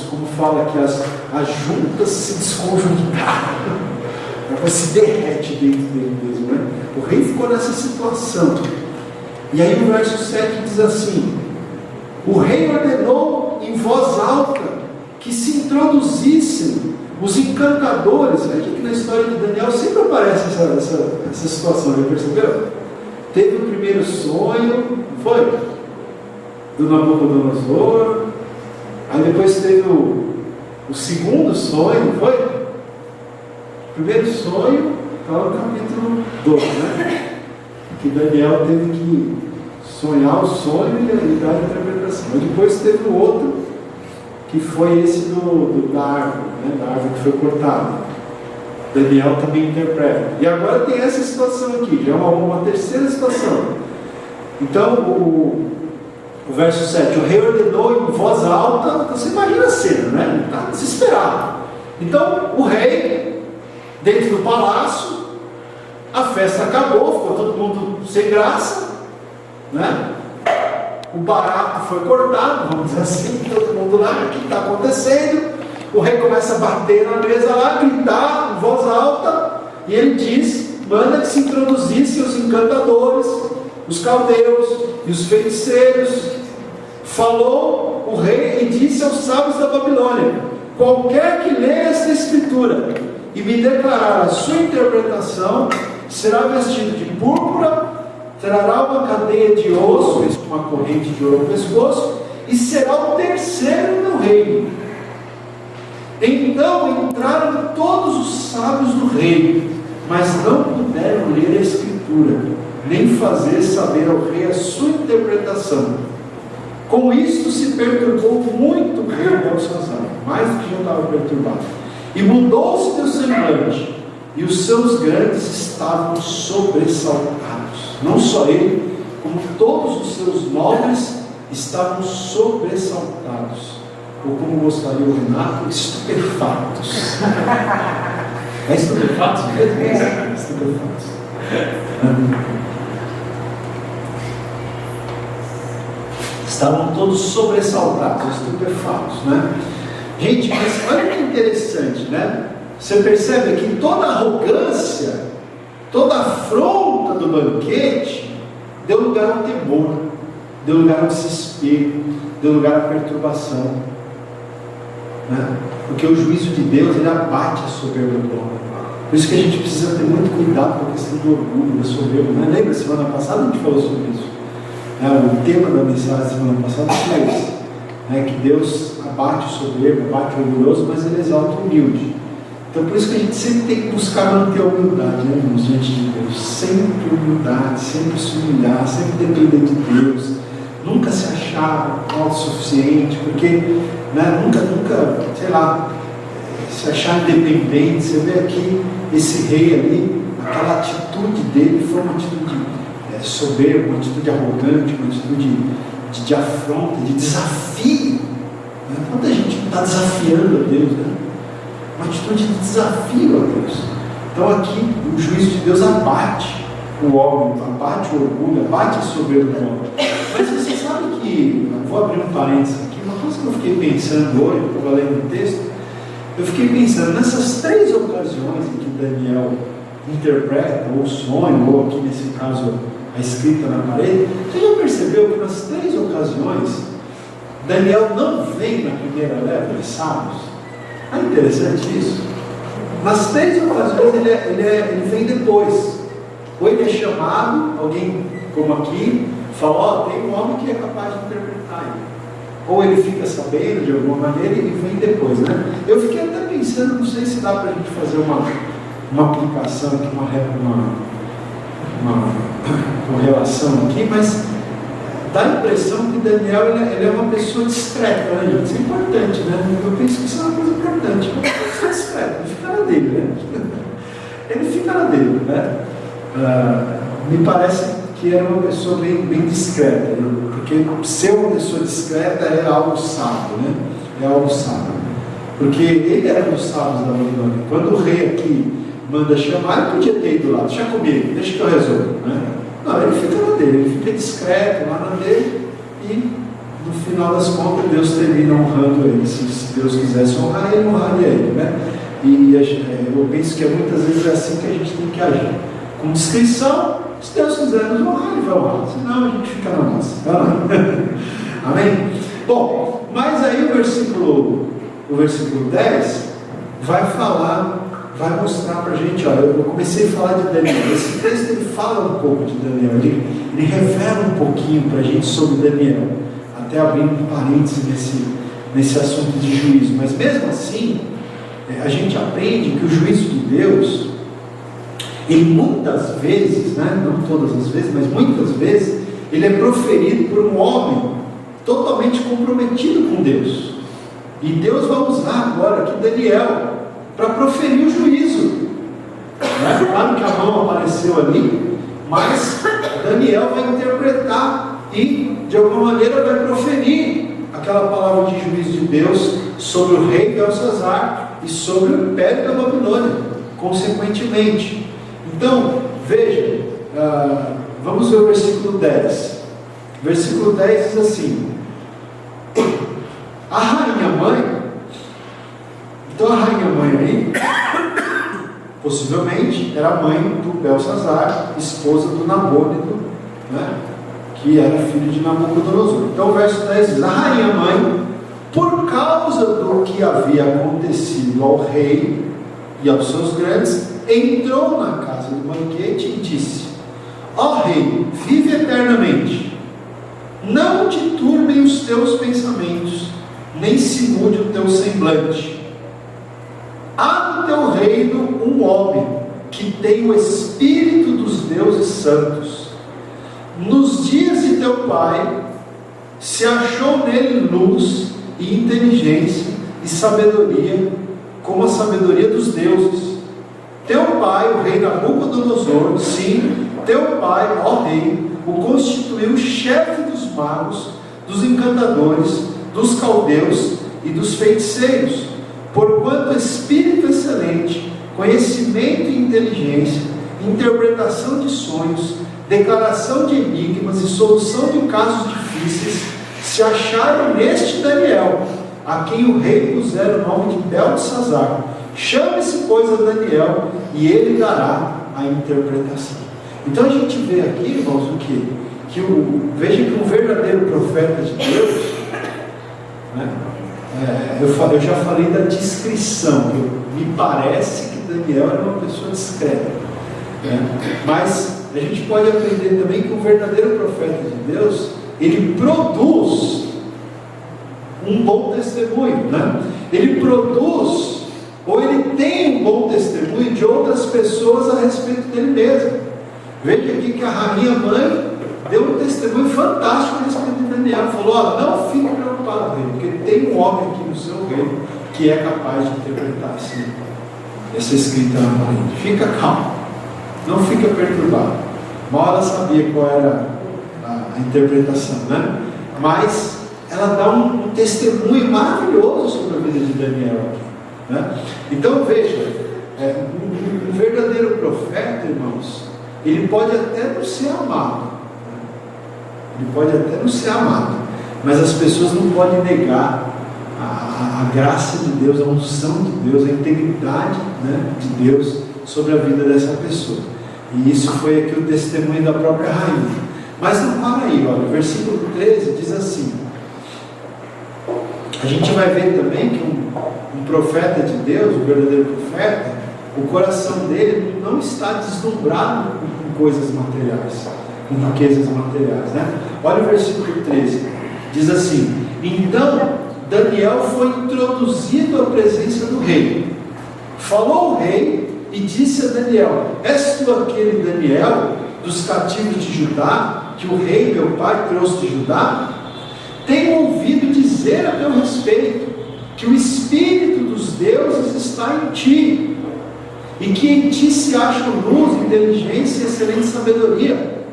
Como fala que as juntas se desconjuntaram. Ela se derrete dentro dele mesmo, né? O rei ficou nessa situação. E aí o verso 7 diz assim: o rei ordenou em voz alta que se introduzissem os encantadores. Aqui que na história de Daniel sempre aparece essa situação, já percebeu? Teve o primeiro sonho, foi? Do Nabucodonosor. Aí depois teve o segundo sonho, foi? O primeiro sonho está no capítulo 2, né? Que Daniel teve que sonhar o sonho e dar a interpretação. Mas depois teve o outro, que foi esse da árvore, né? Da árvore que foi cortada. Daniel também interpreta. E agora tem essa situação aqui, já é uma terceira situação. Então, o verso 7, o rei ordenou em voz alta. Então você imagina a cena, né? Ele está desesperado. Então o rei, dentro do palácio, a festa acabou, ficou todo mundo sem graça, né? O barato foi cortado, vamos dizer assim, todo mundo lá, o que está acontecendo? O rei começa a bater na mesa lá, gritar em voz alta, e ele diz, manda que se introduzissem os encantadores, os caldeus e os feiticeiros. Falou o rei e disse aos sábios da Babilônia: qualquer que leia esta escritura e me declarar a sua interpretação, será vestido de púrpura, trará uma cadeia de osso, uma corrente de ouro no pescoço, e será o terceiro no reino. Então entraram todos os sábios do rei, mas não puderam ler a escritura, nem fazer saber ao rei a sua interpretação. Com isto se perturbou muito o rei Belsazar, mais do que já estava perturbado, e mudou-se teu semblante, e os seus grandes estavam sobressaltados. Não só ele, como todos os seus nobres estavam sobressaltados, ou como gostaria o Renato, estupefatos. É estupefatos mesmo? É estupefatos. Estavam todos sobressaltados, estupefatos, né? Gente, mas olha que interessante, né? Você percebe que toda a arrogância, toda a afronta do banquete deu lugar ao temor, deu lugar ao desespero, deu lugar à perturbação, né? Porque o juízo de Deus, ele abate a soberba do homem. Por isso que a gente precisa ter muito cuidado com a questão do orgulho, da soberba, né? Lembra, semana passada a gente falou sobre isso. O tema da mensagem da semana passada foi esse, né? Que Deus abate o soberbo, abate o orgulhoso, mas ele exalta o humilde. Então por isso que a gente sempre tem que buscar manter a humildade, né, irmãos, diante de Deus. Sempre humildade, sempre se humilhar, sempre depender de Deus, nunca se achar autossuficiente, porque, né, nunca, sei lá, se achar independente. Você vê aqui esse rei ali, aquela atitude dele foi uma atitude soberba, uma atitude arrogante, uma atitude de afronta, de desafio. Né? Quanta gente está desafiando a Deus, né? Uma atitude de desafio a Deus. Então aqui o juízo de Deus abate o homem, abate o orgulho, abate a soberba do homem. Mas você sabe que, vou abrir um parênteses aqui, uma coisa que eu fiquei pensando hoje, eu estava lendo o texto, eu fiquei pensando nessas 3 ocasiões em que Daniel interpreta, ou sonha, ou aqui nesse caso a escrita na parede. Você já percebeu que nas 3 ocasiões Daniel não vem na primeira leva de sábios? É interessante isso. Nas 3 ocasiões ele vem depois. Ou ele é chamado, alguém como aqui, fala, ó, tem um homem que é capaz de interpretar ele. Ou ele fica sabendo de alguma maneira e vem depois, né? Eu fiquei até pensando, não sei se dá para a gente fazer uma aplicação aqui, uma relação aqui, mas dá a impressão que Daniel ele é uma pessoa discreta, né, gente? Isso é importante, né? Eu penso que isso é uma coisa importante. Uma pessoa discreta, ele fica na dele, né? Ele fica na dele, né? Me parece que era uma pessoa bem discreta, né? Porque ser uma pessoa discreta é algo sábio, né? É algo sábio. Porque ele era um dos sábios da Babilônia. Quando o rei aqui manda chamar, ele podia ter ido lá, deixa comigo, deixa que eu resolvo, né? Não, ele fica na dele, ele fica discreto lá na dele e no final das contas Deus termina honrando ele. Se Deus quisesse honrar ele, honraria ele, né? E eu penso que muitas vezes é assim que a gente tem que agir. Com discrição, se Deus quiser nos honrar, ele vai honrar, senão a gente fica na nossa. Amém? Bom, mas aí o versículo 10 vai vai mostrar para a gente, olha, eu comecei a falar de Daniel, esse texto ele fala um pouco de Daniel, ele revela um pouquinho para a gente sobre Daniel, até abrindo um parênteses nesse assunto de juízo, mas mesmo assim, a gente aprende que o juízo de Deus, ele muitas vezes, né, não todas as vezes, mas muitas vezes, ele é proferido por um homem totalmente comprometido com Deus, e Deus vai usar agora aqui Daniel para proferir o juízo, né? Claro que a mão apareceu ali, mas Daniel vai interpretar e de alguma maneira vai proferir aquela palavra de juízo de Deus sobre o rei Belsazar e sobre o império da Babilônia, consequentemente. Então, veja, vamos ver o versículo 10. Versículo 10 diz assim: a rainha mãe, então a rainha mãe aí, possivelmente era mãe do Belsazar, esposa do Nabônido, né, que era filho de Nabucodonosor. Então o verso 10 diz: a rainha mãe, por causa do que havia acontecido ao rei e aos seus grandes, entrou na casa do banquete e disse: ó rei, vive eternamente, não te turbem os teus pensamentos, nem se mude o teu semblante. Há no teu reino um homem que tem o espírito dos deuses santos. Nos dias de teu pai se achou nele luz e inteligência e sabedoria, como a sabedoria dos deuses. Teu pai, o rei Nabucodonosor, sim, teu pai, ó rei, o constituiu chefe dos magos, dos encantadores, dos caldeus e dos feiticeiros, porquanto espírito excelente, conhecimento e inteligência, interpretação de sonhos, declaração de enigmas e solução de casos difíceis se acharam neste Daniel, a quem o rei pusera o nome de Beltesazar. Chame-se, pois, a Daniel, e ele dará a interpretação. Então a gente vê aqui, irmãos, o quê? Veja que um verdadeiro profeta de Deus, né? Eu já falei da discrição, me parece que Daniel era uma pessoa discreta, né? Mas a gente pode aprender também que um verdadeiro profeta de Deus, ele produz um bom testemunho, né? Ele produz, ou ele tem um bom testemunho de outras pessoas a respeito dele mesmo. Veja aqui que a rainha mãe deu um testemunho fantástico a respeito de Daniel. Falou: ó, não fique preocupado, rei, porque tem um homem aqui no seu reino que é capaz de interpretar essa escrita na parede. Fica calmo, não fica perturbado. Mal ela sabia qual era a interpretação, né? Mas ela dá um testemunho maravilhoso sobre a vida de Daniel aqui, né? Então veja, um verdadeiro profeta, irmãos, ele pode até não ser amado, ele pode até não ser amado, mas as pessoas não podem negar a graça de Deus, a unção de Deus, a integridade, né, de Deus sobre a vida dessa pessoa. E isso foi aqui o testemunho da própria rainha. Mas não para aí, olha, o versículo 13 diz assim: a gente vai ver também que um profeta de Deus, um verdadeiro profeta, o coração dele não está deslumbrado coisas materiais, com riquezas materiais, né? Olha o versículo 13, diz assim: então Daniel foi introduzido à presença do rei. Falou o rei e disse a Daniel: és tu aquele Daniel dos cativos de Judá, que o rei meu pai trouxe de Judá? Tenho ouvido dizer a teu respeito que o Espírito dos deuses está em ti, e que em ti se acham luz, inteligência e excelente sabedoria.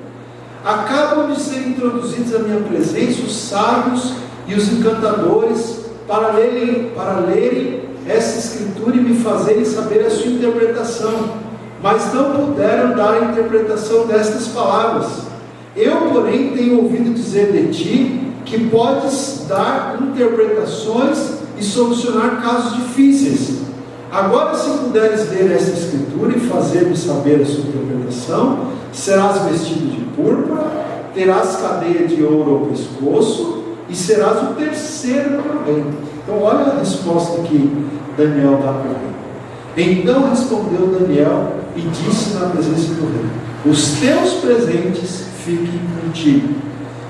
Acabam de ser introduzidos à minha presença os sábios e os encantadores para lerem essa escritura e me fazerem saber a sua interpretação, mas não puderam dar a interpretação destas palavras. Eu, porém, tenho ouvido dizer de ti que podes dar interpretações e solucionar casos difíceis. Agora, se puderes ler esta escritura e fazer-me saber a sua interpretação, serás vestido de púrpura, terás cadeia de ouro ao pescoço e serás o terceiro no reino. Então olha a resposta que Daniel dá para o rei. Então respondeu Daniel e disse na presença do rei: os teus presentes fiquem contigo,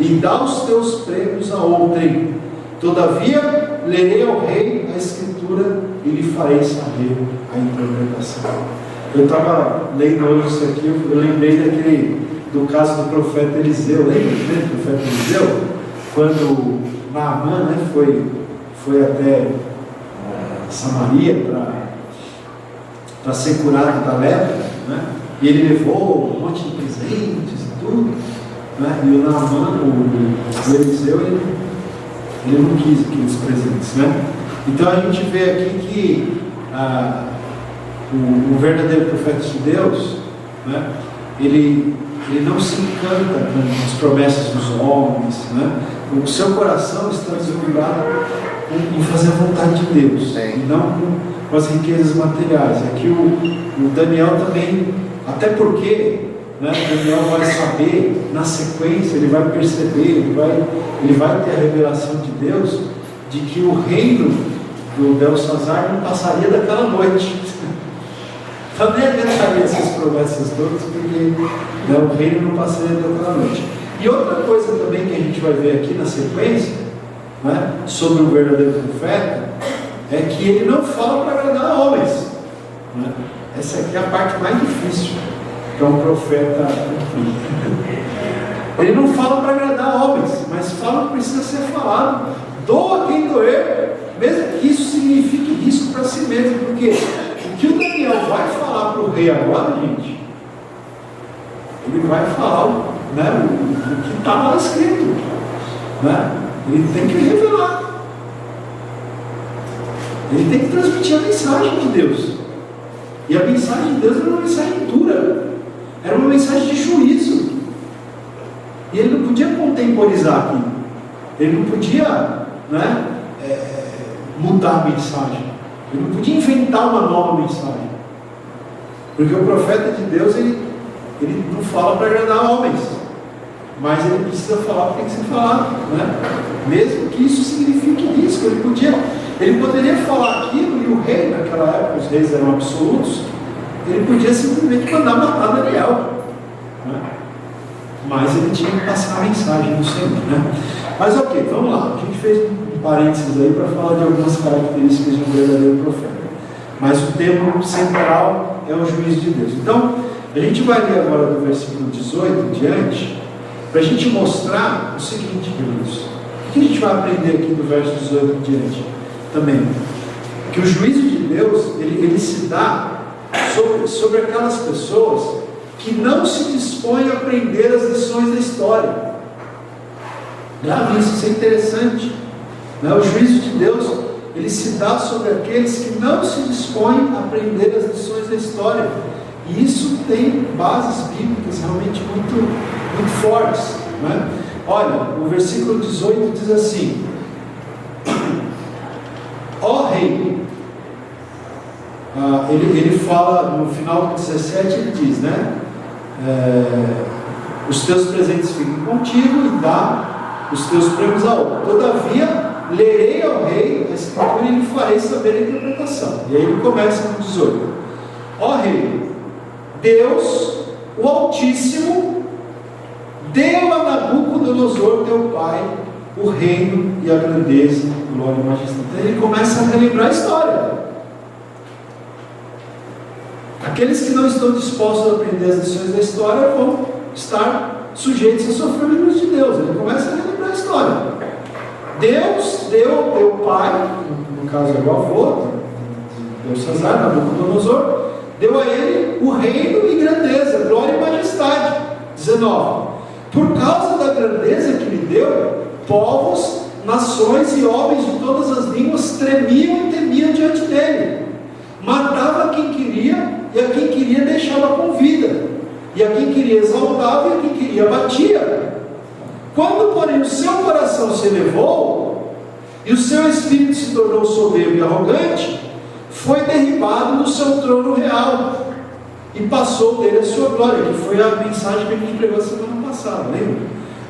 e dá os teus prêmios a outrem. Todavia lerei ao rei a escritura e lhe farei saber a interpretação. Eu estava lendo hoje isso aqui, eu lembrei do caso do profeta Eliseu. Lembra do profeta Eliseu? Quando Naamã, né, foi até Samaria para ser curado da lepra, né? E ele levou um monte de presentes e tudo, né? E o Naamã, o Eliseu, ele não quis aqueles presentes, né? Então a gente vê aqui que o verdadeiro profeta de Deus, né, ele não se encanta com as promessas dos homens, né? O seu coração está desligado em fazer a vontade de Deus, e não com as riquezas materiais. Aqui o Daniel também, até porque, né, Daniel vai saber, na sequência, ele vai perceber, ele vai ter a revelação de Deus, de que o reino do Belsazar não passaria daquela noite. Então nem adiantaria essas promessas todas, porque, né, o reino não passaria daquela noite. E outra coisa também que a gente vai ver aqui na sequência, né, sobre o verdadeiro profeta, é que ele não fala para agradar homens, né? Essa aqui é a parte mais difícil para um profeta cumprir. Ele não fala para agradar homens, mas fala o que precisa ser falado. Doa quem doer, mesmo que isso signifique risco para si mesmo, porque o que o Daniel vai falar para o rei agora, gente, ele vai falar, né, o que está lá escrito, né? Ele tem que revelar, ele tem que transmitir a mensagem de Deus. E a mensagem de Deus era uma mensagem dura, era uma mensagem de juízo, e ele não podia contemporizar aqui, ele não podia, né, mudar a mensagem, ele não podia inventar uma nova mensagem, porque o profeta de Deus ele não fala para agradar homens, mas ele precisa falar o que tem que ser falado, né? Mesmo que isso signifique risco. Ele poderia falar aquilo, e o rei, naquela época, os reis eram absolutos, ele podia simplesmente mandar matar Daniel, né? Mas ele tinha que passar a mensagem do Senhor, né? Mas ok, vamos lá, a gente fez um parênteses aí para falar de algumas características de um verdadeiro profeta, mas o tema central é o juízo de Deus. Então a gente vai ler agora do versículo 18 em diante, para a gente mostrar o seguinte, queridos. O que a gente vai aprender aqui do verso 18 em diante? Também, que o juízo de Deus, ele se dá sobre aquelas pessoas que não se dispõem a aprender as lições da história. Grave isso é interessante, né? O juízo de Deus, ele se dá sobre aqueles que não se dispõem a aprender as lições da história. E isso tem bases bíblicas realmente muito fortes, né? Olha, o versículo 18 diz assim: ó rei, ele fala no final do 17, ele diz, né, os teus presentes fiquem contigo e dá os teus prêmios a outro. Todavia lerei ao rei a escritura e lhe farei saber a interpretação. E aí ele começa no 18: ó rei, Deus o Altíssimo deu a Nabucodonosor, teu pai, o reino e a grandeza, glória e majestade. Então ele começa a relembrar a história. Aqueles que não estão dispostos a aprender as lições da história vão estar sujeitos a sofrer o juízo de Deus. Ele começa a relembrar a história. Deus deu ao teu pai, no caso é o avô de Belsazar, Nabucodonosor, deu a ele o reino e grandeza, glória e majestade. 19. Por causa da grandeza que lhe deu, povos, nações e homens de todas as línguas tremiam e temiam diante dele. Matava quem queria, e a quem queria deixava com vida, e a quem queria exaltava, e a quem queria batia. Quando, porém, o seu coração se elevou, e o seu espírito se tornou soberbo e arrogante, foi derribado do seu trono real, e passou dele a sua glória, que foi a mensagem que a gente pregou a semana passada, lembra?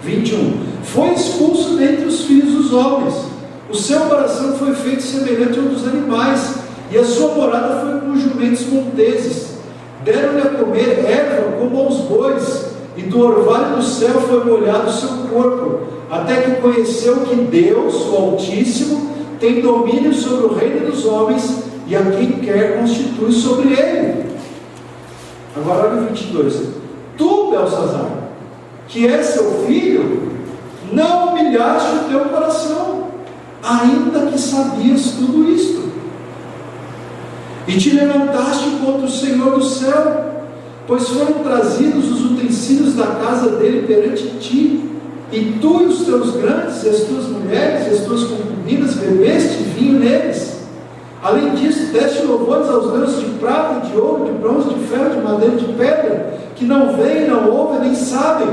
21. Foi expulso dentre os filhos dos homens, o seu coração foi feito semelhante ao dos animais, e a sua morada foi com os jumentos monteses. Deram-lhe a comer erva como aos bois, e do orvalho do céu foi molhado o seu corpo, até que conheceu que Deus, o Altíssimo, tem domínio sobre o reino dos homens, e a quem quer constitui sobre ele. Agora olha o 22. Tu, Belsazar, que és seu filho, não humilhaste o teu coração, ainda que sabias tudo isto. E te levantaste contra o Senhor do céu, pois foram trazidos os utensílios da casa dele perante ti, e tu e os teus grandes, e as tuas mulheres, e as tuas concubinas, bebeste vinho neles. Além disso, deste louvores aos deuses de prata, de ouro, de bronze, de ferro, de madeira, de pedra, que não veem, não ouvem, nem sabem,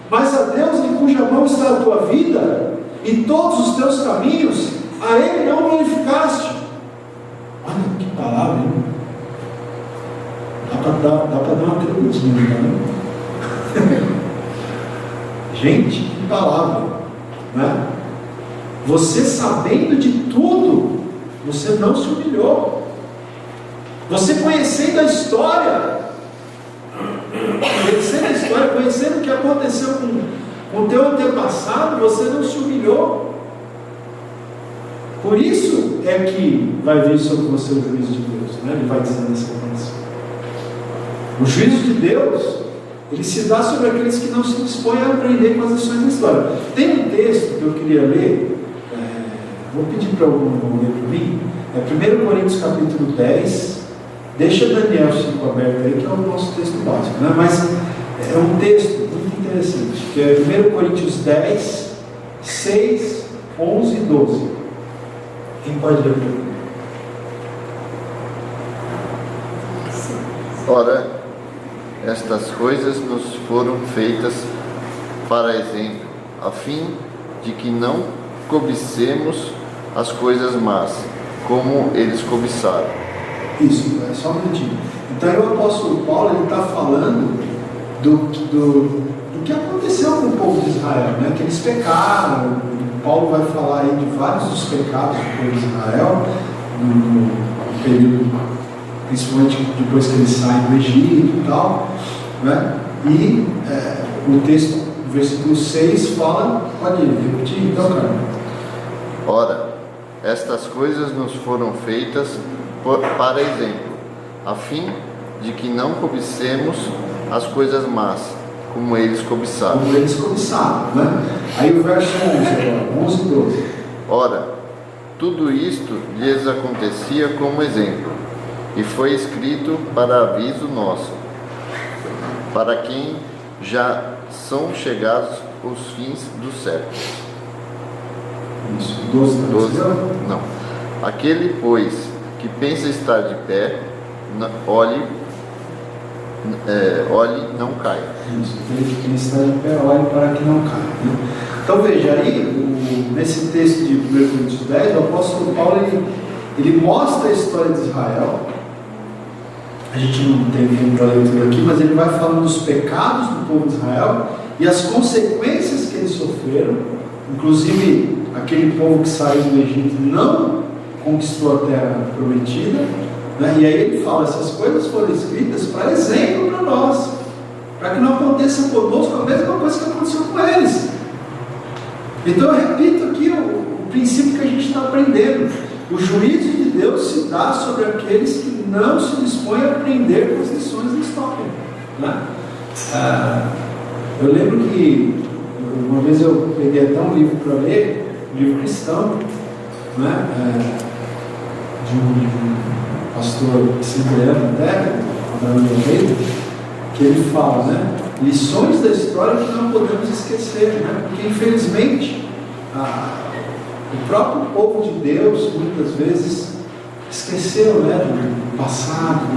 mas a Deus em cuja mão está a tua vida, e todos os teus caminhos, a Ele não glorificaste. Olha que palavra, hein? Dá para dar uma tribudinha, né? Gente, que palavra, né? Você sabendo de tudo, você não se humilhou. Você conhecendo a história, conhecendo o que aconteceu com o teu antepassado, você não se humilhou. Por isso é que vai vir sobre você o juízo de Deus, né? Ele vai dizer nessa canção. O juízo de Deus, ele se dá sobre aqueles que não se dispõem a aprender com as lições da história. Tem um texto que eu queria ler, vou pedir para algum ler para mim, é 1 Coríntios capítulo 10, deixa Daniel 5 aberto aí, que é o nosso texto básico, né? Mas é um texto muito interessante, que é 1 Coríntios 10, 6, 11 e 12. Quem pode ler para mim? Ora, estas coisas nos foram feitas para exemplo, a fim de que não cobicemos as coisas más, como eles cobiçaram. Isso, é só um minutinho. Então o apóstolo Paulo, ele está falando do que aconteceu com o povo de Israel, né? Que eles pecaram. Paulo vai falar aí de vários dos pecados do povo de Israel, no período, principalmente depois que eles saem do Egito e tal, né? E o texto, do versículo 6, fala, pode repetir então, cara? Ora, estas coisas nos foram feitas para exemplo, a fim de que não cobicemos as coisas más, como eles cobiçaram. Como eles cobiçaram, né? Aí o verso 11 agora, 11 e 12. Ora, tudo isto lhes acontecia como exemplo, e foi escrito para aviso nosso, para quem já são chegados os fins dos séculos. Isso, 12, não. Aquele, pois, que pensa estar de pé, olhe, não caia. Isso, aquele que pensa estar de pé, olhe para que não caia, né? Então veja aí, nesse texto de 1 Coríntios 10, o apóstolo Paulo ele mostra a história de Israel. A gente não tem tempo para ler tudo aqui, mas ele vai falando dos pecados do povo de Israel e as consequências que eles sofreram. Inclusive, aquele povo que saiu do Egito não conquistou a terra prometida, né? E aí ele fala, essas coisas foram escritas para exemplo para nós, para que não aconteça conosco a mesma coisa que aconteceu com eles. Então eu repito aqui o princípio que a gente está aprendendo. O juízo de Deus se dá sobre aqueles que não se dispõem a aprender com as lições da história, né? Eu lembro que uma vez eu peguei até um livro para ler, um livro cristão, né? De um pastor siciliano até, que ele fala, né? Lições da história que não podemos esquecer, né? Porque infelizmente o próprio povo de Deus muitas vezes esqueceu, né, do passado,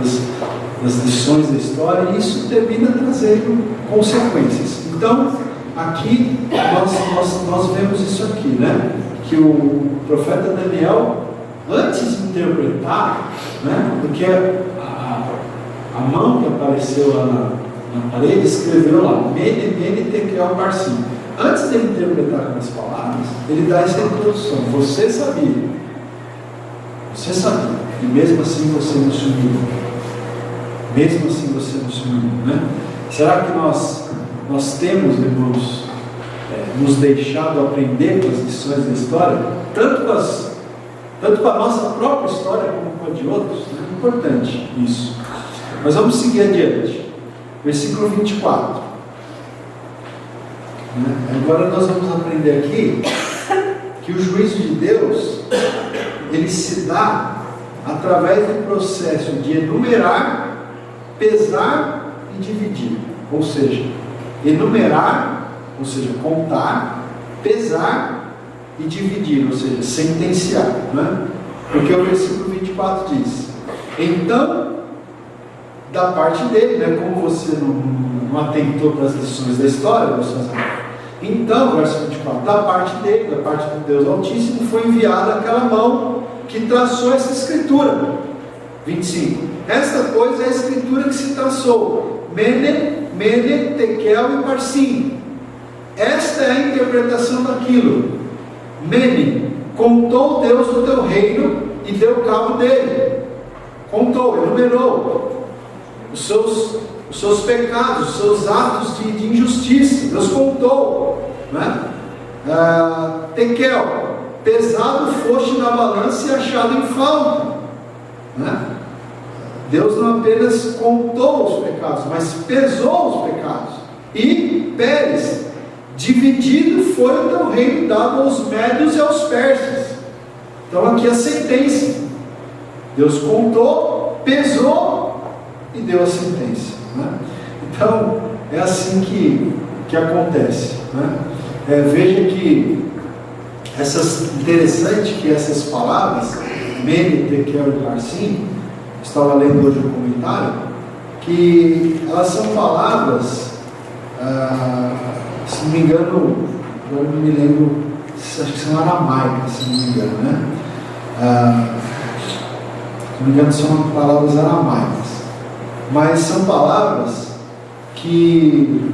das lições da história, e isso termina trazendo consequências. Então aqui nós vemos isso aqui, né? Que o profeta Daniel, antes de interpretar, né, porque a mão que apareceu lá na parede escreveu lá, Mene, Mene, Tekel, Parsim. Antes de ele interpretar aquelas palavras, ele dá essa introdução: você sabia, e mesmo assim você não se uniu, mesmo assim você não se uniu, né? Será que nós temos, irmãos, nos deixado aprender com as lições da história, tanto com a nossa própria história como com a de outros? É importante isso. Mas vamos seguir adiante. Versículo 24. Agora nós vamos aprender aqui que o juízo de Deus, ele se dá através do processo de enumerar, pesar e dividir. Ou seja, enumerar, ou seja, contar, pesar e dividir, ou seja, sentenciar, né? Porque o versículo 24 diz: então, da parte dele, né, como você não atentou para as lições da história, então, verso 24, da parte dele, da parte do Deus Altíssimo, foi enviada aquela mão que traçou essa escritura. 25, esta coisa é a escritura que se traçou: Mene, Mene, Tekel e Parsim. Esta é a interpretação daquilo. Mene, contou Deus o teu reino e deu cabo dele. Contou, enumerou os seus pecados, os seus atos de injustiça. Deus contou, né? Tekel, pesado foste na balança e achado em falta, né? Deus não apenas contou os pecados, mas pesou os pecados. E Pérez, dividido foi o teu reino, dado aos médios e aos persas. Então aqui a sentença: Deus contou, pesou e deu a sentença, né? Então é assim que acontece, né? Veja que interessante que essas palavras, Mene, Tekel e Parsim, estava lendo hoje um comentário, que elas são palavras, se não me engano, eu não me lembro, acho que são aramaicas, se não me engano, né? Se não me engano, são palavras aramaicas, mas são palavras que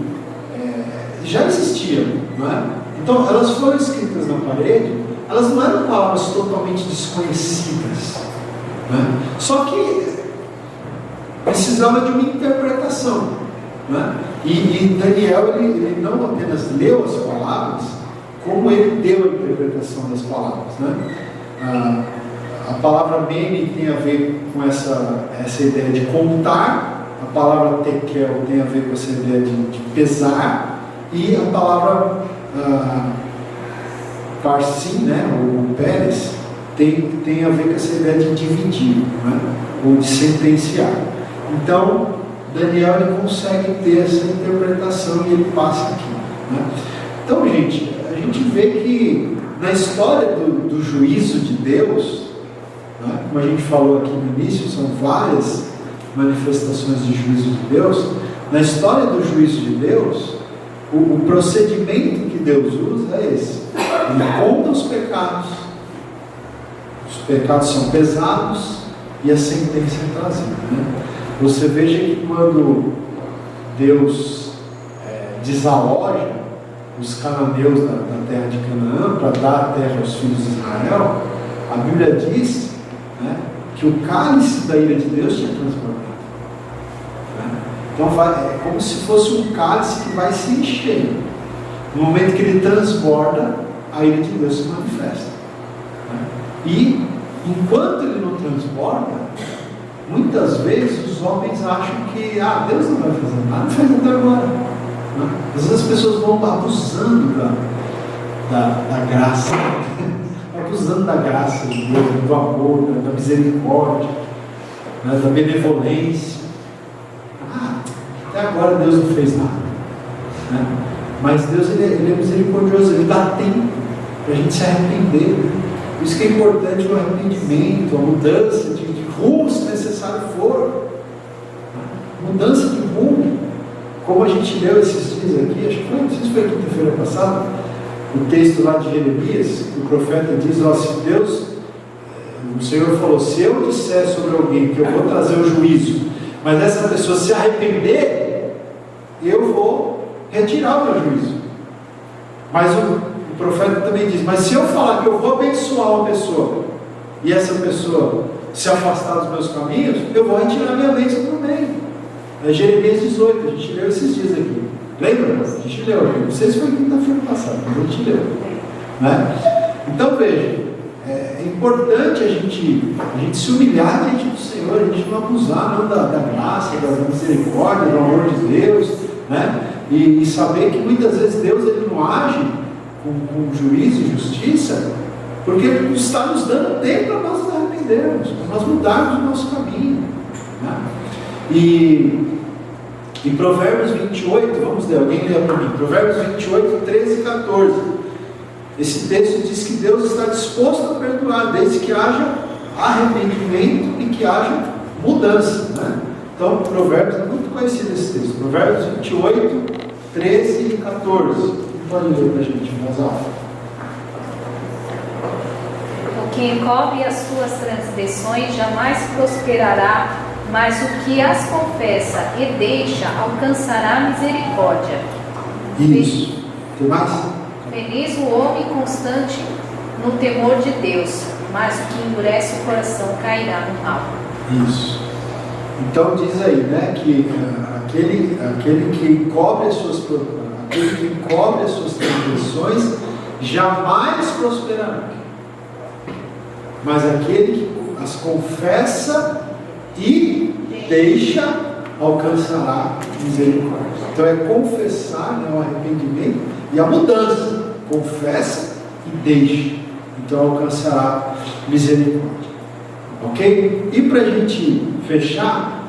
já existiam, não é? Então elas foram escritas na parede, elas não eram palavras totalmente desconhecidas, né? Só que precisava de uma interpretação, né? E Daniel, ele não apenas leu as palavras, como ele deu a interpretação das palavras, né? A palavra Mene tem a ver com essa ideia de contar, a palavra Tekel tem a ver com essa ideia de pesar, e a palavra Parsim, né, ou Pérez, tem a ver com essa ideia de dividir, né, ou de sentenciar. Então Daniel, ele consegue ter essa interpretação e ele passa aqui, né? Então, gente, a gente vê que na história do juízo de Deus, né, como a gente falou aqui no início, são várias manifestações de juízo de Deus. Na história do juízo de Deus, o procedimento que Deus usa é esse: ele conta os pecados são pesados e a sentença é trazida, né? Você veja que quando Deus desaloja os cananeus da terra de Canaã para dar a terra aos filhos de Israel, a Bíblia diz, né, que o cálice da ira de Deus tinha transbordado, né? Então é como se fosse um cálice que vai se enchendo. No momento que ele transborda, a ira de Deus se manifesta. E enquanto ele não transborda, muitas vezes os homens acham que Deus não vai fazer nada, não faz até agora. Às vezes as pessoas vão abusando da graça, abusando da graça de Deus, do amor, da misericórdia, da benevolência. Até agora Deus não fez nada. Mas Deus ele é misericordioso, Ele dá tempo para a gente se arrepender. Por isso que é importante o arrependimento, a mudança de rumo, se necessário for. Mudança de rumo. Como a gente leu esses dias aqui, acho que foi, não sei se foi quinta-feira passada, o texto lá de Jeremias, o profeta diz: se Deus, o Senhor falou, se eu disser sobre alguém que eu vou trazer o juízo, mas essa pessoa se arrepender, eu vou retirar o meu juízo. Mas o profeta também diz: mas se eu falar que eu vou abençoar uma pessoa, e essa pessoa se afastar dos meus caminhos, eu vou retirar minha bênção do meio. É Jeremias 18, a gente leu esses dias aqui. Lembra? A gente leu. Não sei se foi quinta-feira passada, mas a gente leu. Então veja, é importante a gente se humilhar diante do Senhor, a gente não abusar não da graça, da misericórdia, do amor de Deus, e saber que muitas vezes Deus ele não age com juízo e justiça, porque Ele está nos dando tempo para nós nos arrependermos, para nós mudarmos o nosso caminho. E Provérbios 28, vamos ler, alguém lê para mim, Provérbios 28, 13 e 14. Esse texto diz que Deus está disposto a perdoar, desde que haja arrependimento e que haja mudança. Então, Provérbios é muito conhecido esse texto, Provérbios 28, 13 e 14. Pode ler para a gente, mais alto. O que encobre as suas transgressões jamais prosperará, mas o que as confessa e deixa alcançará misericórdia. Isso. Tem mais? Feliz o homem constante no temor de Deus, mas o que endurece o coração cairá no mal. Isso. Então diz aí, que aquele que encobre as suas transgressões jamais prosperará, mas aquele que as confessa e deixa alcançará misericórdia. Então é confessar, o arrependimento e a mudança. Confessa e deixa, então alcançará misericórdia. Ok? E para a gente fechar,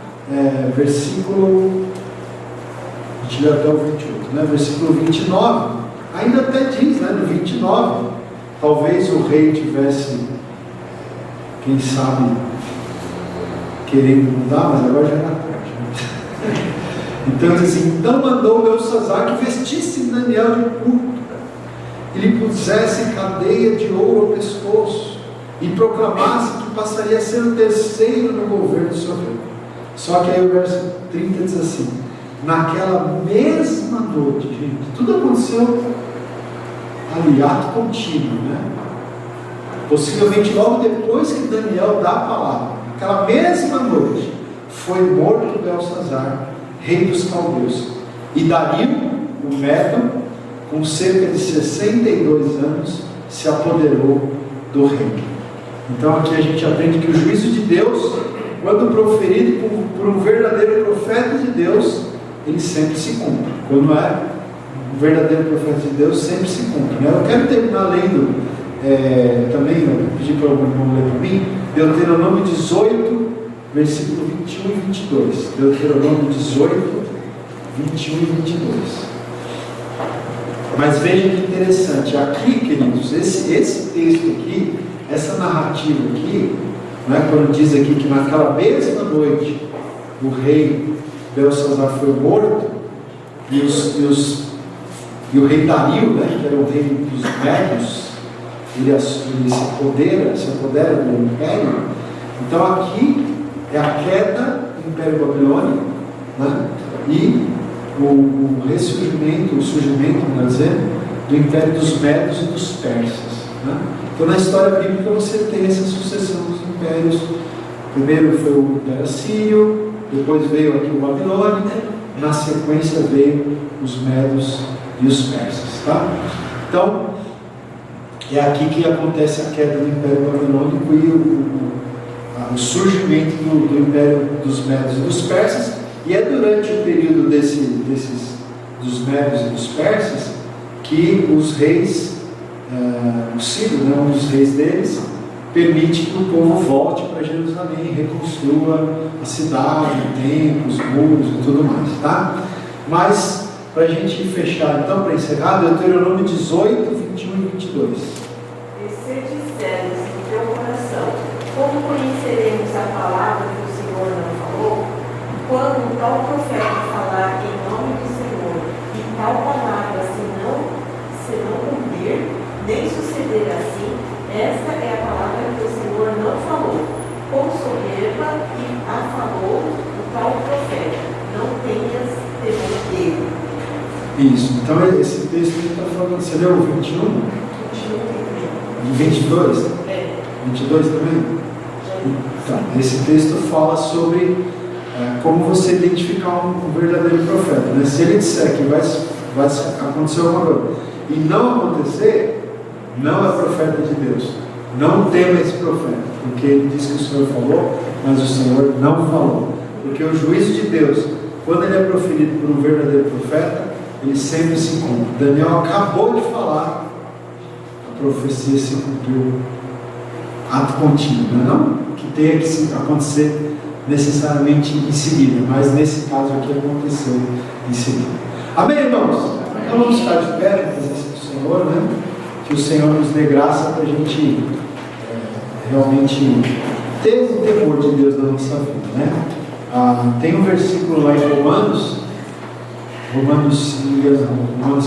versículo, a gente lê até o 28, versículo 29, ainda até diz, no 29, talvez o rei tivesse, quem sabe, querendo mudar, mas agora já era tarde. Então diz assim: então mandou Belsazar que vestisse Daniel de púrpura e lhe pusesse cadeia de ouro ao pescoço e proclamasse que passaria a ser o terceiro no governo do seu reino. Só que aí o verso 30 diz assim: naquela mesma noite, gente, tudo aconteceu ali, ato contínuo, possivelmente logo depois que Daniel dá a palavra, naquela mesma noite, foi morto Belsazar, rei dos caldeus, e Dario, o Medo, com cerca de 62 anos, se apoderou do reino. Então aqui a gente aprende que o juízo de Deus, quando proferido por um verdadeiro profeta de Deus, ele sempre se cumpre. Quando é um verdadeiro profeta de Deus, sempre se cumpre. Eu quero terminar lendo também, eu pedi para o irmão ler para mim, Deuteronômio 18, versículo 21 e 22. Deuteronômio 18, 21 e 22. Mas veja que interessante, aqui, queridos, esse texto aqui, essa narrativa aqui, quando diz aqui que naquela mesma noite o rei Belsazar foi morto, e o rei Dario, que era o rei dos Médios, ele se apodera do império. Então aqui é a queda do Império Babilônico, e o ressurgimento, melhor dizendo, do Império dos Médios e dos Persas. Então na história bíblica você tem essa sucessão dos impérios. Primeiro foi o Império Assírio, depois veio aqui o Babilônico, na sequência veio os medos e os persas. Tá? Então, é aqui que acontece a queda do Império Babilônico e o surgimento do Império dos Medos e dos Persas, e é durante o período dos Medos e dos Persas que os reis, o Ciro, né, um dos reis deles, permite que o povo volte para Jerusalém e reconstrua a cidade, o templo, os muros e tudo mais. Tá? Mas, para a gente fechar, então, para encerrar, Deuteronômio 18, 21 e 22. E se dissermos em teu coração, como conheceremos a palavra que o Senhor não falou? Quando um tal profeta falar em nome do Senhor, e tal palavra se não cumprir, nem suceder assim, esta é a palavra que o Senhor não falou. Com soberba e a falou o tal profeta. Não tenhas temor dele. Isso, então esse texto que está falando, você leu o 21? 22? É. 22 também? Então, esse texto fala sobre como você identificar um verdadeiro profeta. Né? Se ele disser que vai acontecer alguma coisa e não acontecer, não é profeta de Deus. Não tema esse profeta, porque ele diz que o Senhor falou, mas o Senhor não falou. Porque o juízo de Deus, quando ele é proferido por um verdadeiro profeta, ele sempre se cumpre. Daniel acabou de falar, a profecia se cumpriu, ato contínuo, não é não? Que tenha que acontecer necessariamente em seguida, mas nesse caso aqui aconteceu em seguida. Amém, irmãos? Então vamos ficar de pé na presença do Senhor, né? Que o Senhor nos dê graça para a gente realmente ter o temor de Deus na nossa vida, né? Tem um versículo lá em Romanos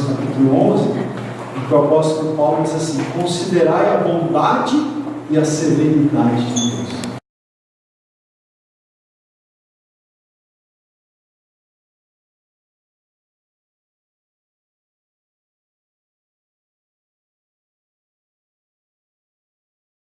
capítulo 11, em que o apóstolo Paulo diz assim: considerai a bondade e a severidade de Deus.